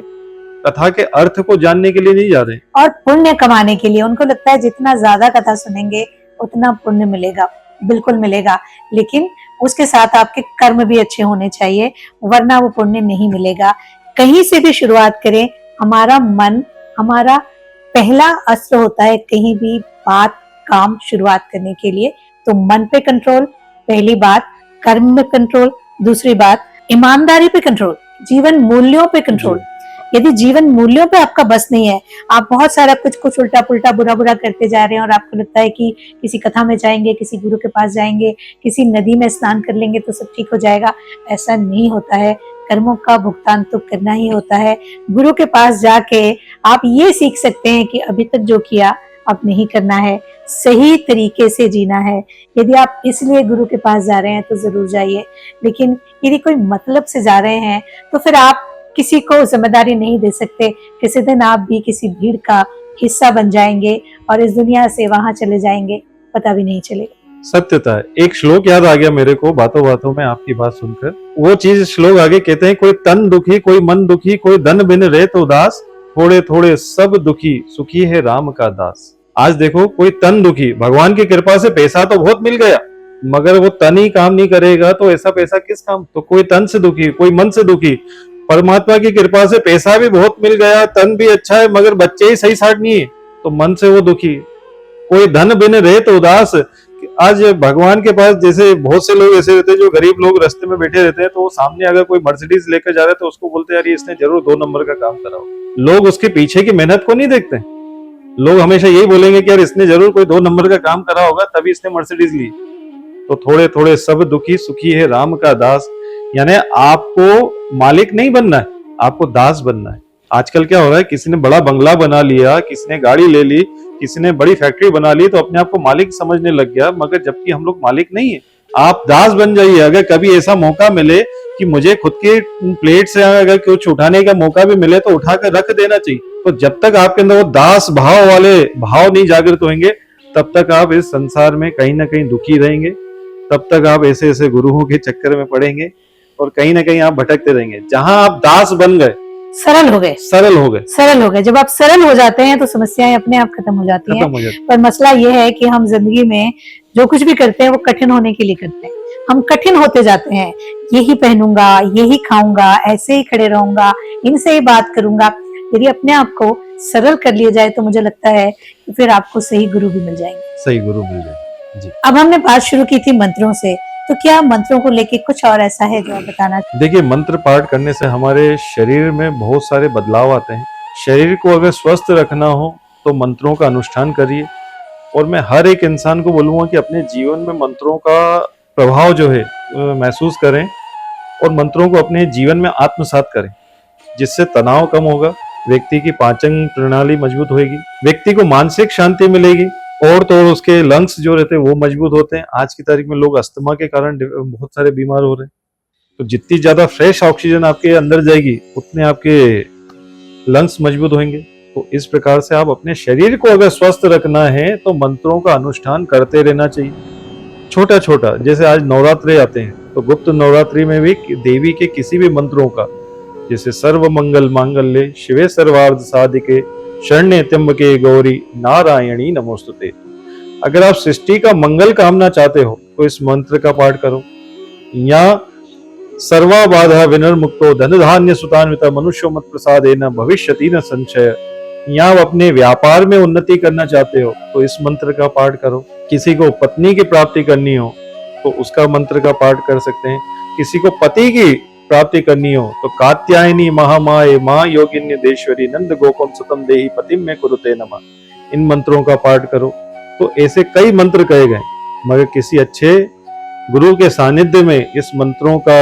कथा के अर्थ को जानने के लिए नहीं जा रहे, और पुण्य कमाने के लिए। उनको लगता है जितना ज्यादा कथा सुनेंगे उतना पुण्य मिलेगा। बिल्कुल मिलेगा, लेकिन उसके साथ आपके कर्म भी अच्छे होने चाहिए, वरना वो पुण्य नहीं मिलेगा। कहीं से भी शुरुआत करें, हमारा मन हमारा पहला अस्त्र होता है कहीं भी बात काम शुरुआत करने के लिए। तो मन पे कंट्रोल, पहली बात, कर्म में कंट्रोल, दूसरी बात ईमानदारी पे कंट्रोल, जीवन मूल्यों पे कंट्रोल। यदि जीवन मूल्यों पे आपका बस नहीं है, आप बहुत सारा कुछ उल्टा पुल्टा बुरा बुरा करते जा रहे हैं, और आपको लगता है कि किसी कथा में जाएंगे, किसी गुरु के पास जाएंगे, किसी नदी में स्नान कर लेंगे तो सब ठीक हो जाएगा, ऐसा नहीं होता है। कर्मों का भुगतान तो करना ही होता है। गुरु के पास जाके आप ये सीख सकते हैं कि अभी तक जो किया अब नहीं करना है, सही तरीके से जीना है। यदि आप इसलिए गुरु के पास जा रहे हैं तो जरूर जाइए, लेकिन यदि कोई मतलब से जा रहे हैं तो फिर आप किसी को जिम्मेदारी नहीं दे सकते। किसी दिन आप भी किसी भीड़ का हिस्सा बन जाएंगे और इस दुनिया से वहां चले जाएंगे, पता भी नहीं चलेगा। सत्यता है। एक श्लोक याद आ गया मेरे को बातों बातों में आपकी बात सुनकर। वो चीज श्लोक आगे कहते हैं, कोई तन दुखी, कोई मन दुखी, कोई धन बिन रहे तो उदास, थोड़े थोड़े सब दुखी, सुखी है राम का दास। आज देखो, कोई तन दुखी, भगवान की कृपा से पैसा तो बहुत मिल गया, मगर वो तन ही काम नहीं करेगा तो ऐसा पैसा किस काम? तो कोई तन से दुखी, कोई मन से दुखी। परमात्मा की कृपा से पैसा भी बहुत मिल गया, तन भी अच्छा है, मगर बच्चे ही सही साट नहीं है, तो मन से वो दुखी। कोई धन बिन रहे तो उदास। आज भगवान के पास जैसे बहुत से लोग ऐसे रहते हैं जो गरीब लोग रास्ते में बैठे रहते हैं, तो वो सामने अगर कोई मर्सिडीज लेकर जा रहे हैं तो उसको बोलते हैं यार इसने जरूर 2 नंबर का काम करा हो। लोग उसके पीछे की मेहनत को नहीं देखते, लोग हमेशा यही बोलेंगे कि यार इसने जरूर कोई 2 नंबर का काम करा होगा तभी इसने मर्सिडीज ली। तो थोड़े थोड़े सब दुखी सुखी है राम का दास, यानी आपको मालिक नहीं बनना है, आपको दास बनना है। आजकल क्या हो रहा है, किसी ने बड़ा बंगला बना लिया, किसी ने गाड़ी ले ली, किसी ने बड़ी फैक्ट्री बना ली, तो अपने आप को मालिक समझने लग गया, मगर जबकि हम लोग मालिक नहीं है। आप दास बन जाइए। अगर कभी ऐसा मौका मिले कि मुझे खुद के प्लेट से अगर कुछ उठाने का मौका भी मिले तो उठा कर रख देना चाहिए। तो जब तक आपके अंदर वो दास भाव वाले भाव नहीं जागृत होंगे, तब तक आप इस संसार में कहीं ना कहीं दुखी रहेंगे, तब तक आप ऐसे ऐसे गुरुओं के चक्कर में पड़ेंगे और कहीं ना कहीं आप भटकते रहेंगे। जहां आप दास बन गए, सरल हो गए, सरल हो गए, सरल हो गए। जब आप सरल हो जाते हैं तो समस्याएं अपने आप खत्म हो जाती हैं। खत्म हो जाते। पर मसला ये है कि हम जिंदगी में जो कुछ भी करते हैं वो कठिन होने के लिए करते हैं। हम कठिन होते जाते हैं, यही पहनूंगा, यही खाऊंगा, ऐसे ही खड़े रहूंगा, इनसे ही बात करूंगा। यदि अपने आप को सरल कर लिया जाए तो मुझे लगता है कि फिर आपको सही गुरु भी मिल जाएंगे। सही गुरु मिल जाए जी। अब हमने बात शुरू की थी मंत्रों से, तो क्या मंत्रों को लेके कुछ और ऐसा है जो आप बताना? देखिए, मंत्र पाठ करने से हमारे शरीर में बहुत सारे बदलाव आते हैं। शरीर को अगर स्वस्थ रखना हो तो मंत्रों का अनुष्ठान करिए। और मैं हर एक इंसान को बोलूंगा कि अपने जीवन में मंत्रों का प्रभाव जो है महसूस करें और मंत्रों को अपने जीवन में आत्मसात करें, जिससे तनाव कम होगा, व्यक्ति की पाचन प्रणाली मजबूत होगी, व्यक्ति को मानसिक शांति मिलेगी और तो और उसके लंग्स जो रहते हैं वो मजबूत होते हैं। आज की तारीख में लोग अस्थमा के कारण बहुत सारे बीमार हो रहे हैं। तो जितनी ज्यादा फ्रेश ऑक्सीजन आपके अंदर जाएगी उतने आपके लंग्स मजबूत होंगे। तो इस प्रकार से आप अपने शरीर को अगर स्वस्थ रखना है तो मंत्रों का अनुष्ठान करते रहना चाहिए, छोटा छोटा। जैसे आज नवरात्रि आते हैं तो गुप्त नवरात्रि में भी देवी के किसी भी मंत्रों का, जैसे सर्व मंगल मांगल्ये शिवे सर्वार्थ साधिके शरण्ये त्र्यंबके गौरी नारायणी नमोस्तुते। अगर आप सृष्टि का मंगल कामना चाहते हो तो इस मंत्र का पाठ करो। या सर्वा बाधा विनिर्मुक्तो धन धान्य सुतान्वित मनुष्यो मत प्रसादेन भविष्यति न संशय। या आप अपने व्यापार में उन्नति करना चाहते हो तो इस मंत्र का पाठ करो। किसी को पत्नी की प्राप्ति करनी हो तो उसका मंत्र का पाठ कर सकते हैं। किसी को पति की प्राप्ति करनी हो तो कात्यायनी महामाये माँ योगिन्य देश्वरी नंद गोकुम सुतम देहि पतिम में कुरुते नमः, इन मंत्रों का पाठ करो। तो ऐसे कई मंत्र कहे गए, मगर किसी अच्छे गुरु के सानिध्य में इस मंत्रों का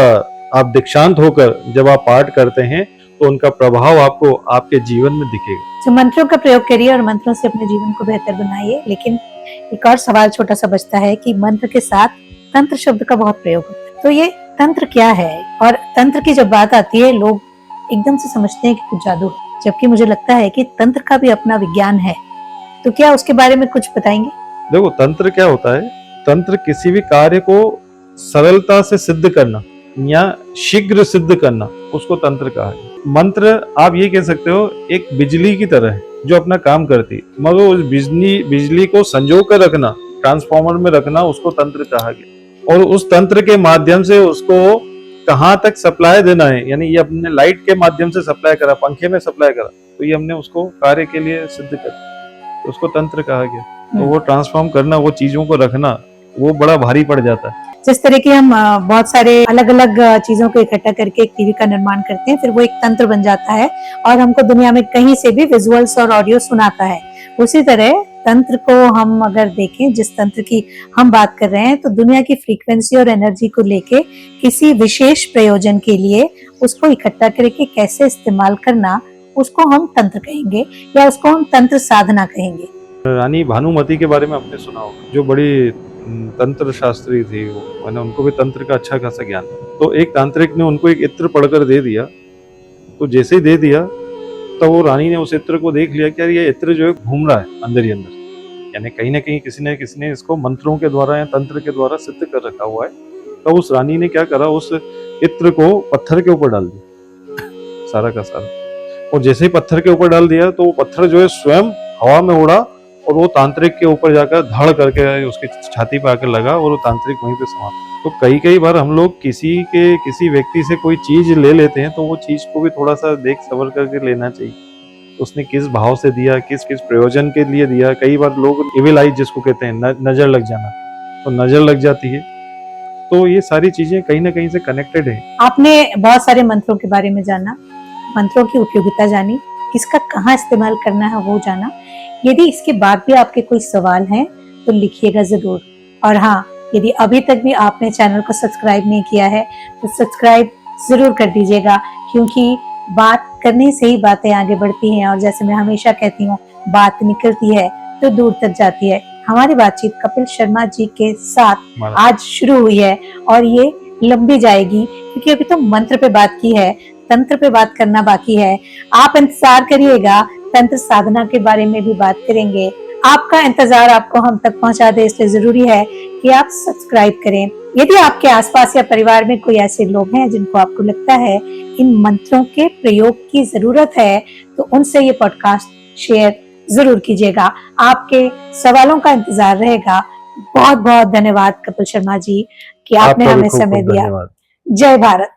आप दीक्षांत होकर जब आप पाठ करते हैं तो उनका प्रभाव आपको आपके जीवन में दिखेगा। तो मंत्रों का प्रयोग करिए और मंत्रों से अपने जीवन को बेहतर बनाइए। लेकिन एक और सवाल छोटा सा बचता है कि मंत्र के साथ तंत्र शब्द का बहुत प्रयोग होता है, तो ये तंत्र क्या है? और तंत्र की जब बात आती है लोग एकदम से समझते हैं कि कुछ जादू है, जबकि मुझे लगता है कि तंत्र का भी अपना विज्ञान है। तो क्या उसके बारे में कुछ बताएंगे? देखो, तंत्र क्या होता है? तंत्र किसी भी कार्य को सरलता से सिद्ध करना या शीघ्र सिद्ध करना, उसको तंत्र कहा है। मंत्र आप ये कह सकते हो एक बिजली की तरह है जो अपना काम करती है, मगर उस बिजली को संजो कर रखना, ट्रांसफार्मर में रखना, उसको तंत्र कहा गया। और उस तंत्र के माध्यम से उसको कहाँ तक सप्लाई देना है, यानी ये अपने लाइट के माध्यम से सप्लाई करा, पंखे में सप्लाई करा, तो ये हमने उसको कार्य के लिए सिद्ध कर, तो उसको तंत्र कहा गया। तो वो ट्रांसफॉर्म करना, वो चीजों को रखना, वो बड़ा भारी पड़ जाता है। जिस तरह की हम बहुत सारे अलग अलग चीजों को इकट्ठा करके एक टीवी का निर्माण करते हैं, फिर वो एक तंत्र बन जाता है और हमको दुनिया में कहीं से भी विजुअल्स और ऑडियो सुनाता है। उसी तरह तंत्र को हम अगर देखें, जिस तंत्र की हम बात कर रहे हैं, तो दुनिया की फ्रीक्वेंसी और एनर्जी को लेके किसी विशेष प्रयोजन के लिए उसको इकट्ठा करके कैसे इस्तेमाल करना, उसको हम तंत्र कहेंगे या उसको हम तंत्र साधना कहेंगे। रानी भानुमति के बारे में आपने सुना होगा, जो बड़ी तंत्र शास्त्री थी, वो मैंने उनको भी तंत्र का अच्छा खासा ज्ञान। तो एक तांत्रिक ने उनको एक इत्र पढ़कर दे दिया, तो जैसे ही दे दिया तो वो रानी ने उस इत्र को देख लिया कि यार ये इत्र जो है घूम रहा है अंदर ही अंदर, यानी कहीं ना कहीं किसी ने इसको मंत्रों के द्वारा या तंत्र के द्वारा सिद्ध कर रखा हुआ है। तो उस रानी ने क्या करा, उस इत्र को पत्थर के ऊपर डाल दिया सारा का सारा, और जैसे ही पत्थर के ऊपर डाल दिया तो वो पत्थर जो है स्वयं हवा में उड़ा और वो तांत्रिक के ऊपर जाकर धड़ करके उसकी छाती पे आकर लगा और वो तांत्रिक वहीं पे समाप्त। तो कई बार हम लोग किसी व्यक्ति से कोई चीज ले लेते हैं तो वो चीज को भी थोड़ा सा देख सबर करके लेना चाहिए, उसने किस भाव से दिया, किस प्रयोजन के लिए दिया। कई बार लोग इविल आई जिसको कहते हैं, नजर लग जाना, तो नजर लग जाती है। तो ये सारी चीजें कहीं ना कहीं से कनेक्टेड है। आपने बहुत सारे मंत्रों के बारे में जाना, मंत्रों की उपयोगिता जानी, किसका कहाँ इस्तेमाल करना है वो जाना, यदि इसके बाद भी आपके कोई सवाल हैं तो लिखिएगा जरूर। और हाँ, यदि अभी तक भी आपने चैनल को सब्सक्राइब नहीं किया है तो सब्सक्राइब जरूर कर दीजिएगा, क्योंकि बात करने से ही बातें आगे बढ़ती हैं। और जैसे मैं हमेशा कहती हूँ, बात निकलती है तो दूर तक जाती है। हमारी बातचीत कपिल शर्मा जी के साथ आज शुरू हुई है और ये लंबी जाएगी, क्योंकि अभी तो मंत्र पे बात की है, तंत्र पे बात करना बाकी है। आप इंतजार करिएगा, तंत्र साधना के बारे में भी बात करेंगे। आपका इंतजार आपको हम तक पहुंचा दे, इसलिए जरूरी है कि आप सब्सक्राइब करें। यदि आपके आसपास या परिवार में कोई ऐसे लोग हैं जिनको आपको लगता है इन मंत्रों के प्रयोग की जरूरत है, तो उनसे ये पॉडकास्ट शेयर जरूर कीजिएगा। आपके सवालों का इंतजार रहेगा। बहुत बहुत धन्यवाद कपिल शर्मा जी कि आपने हमें समय दिया। जय भारत।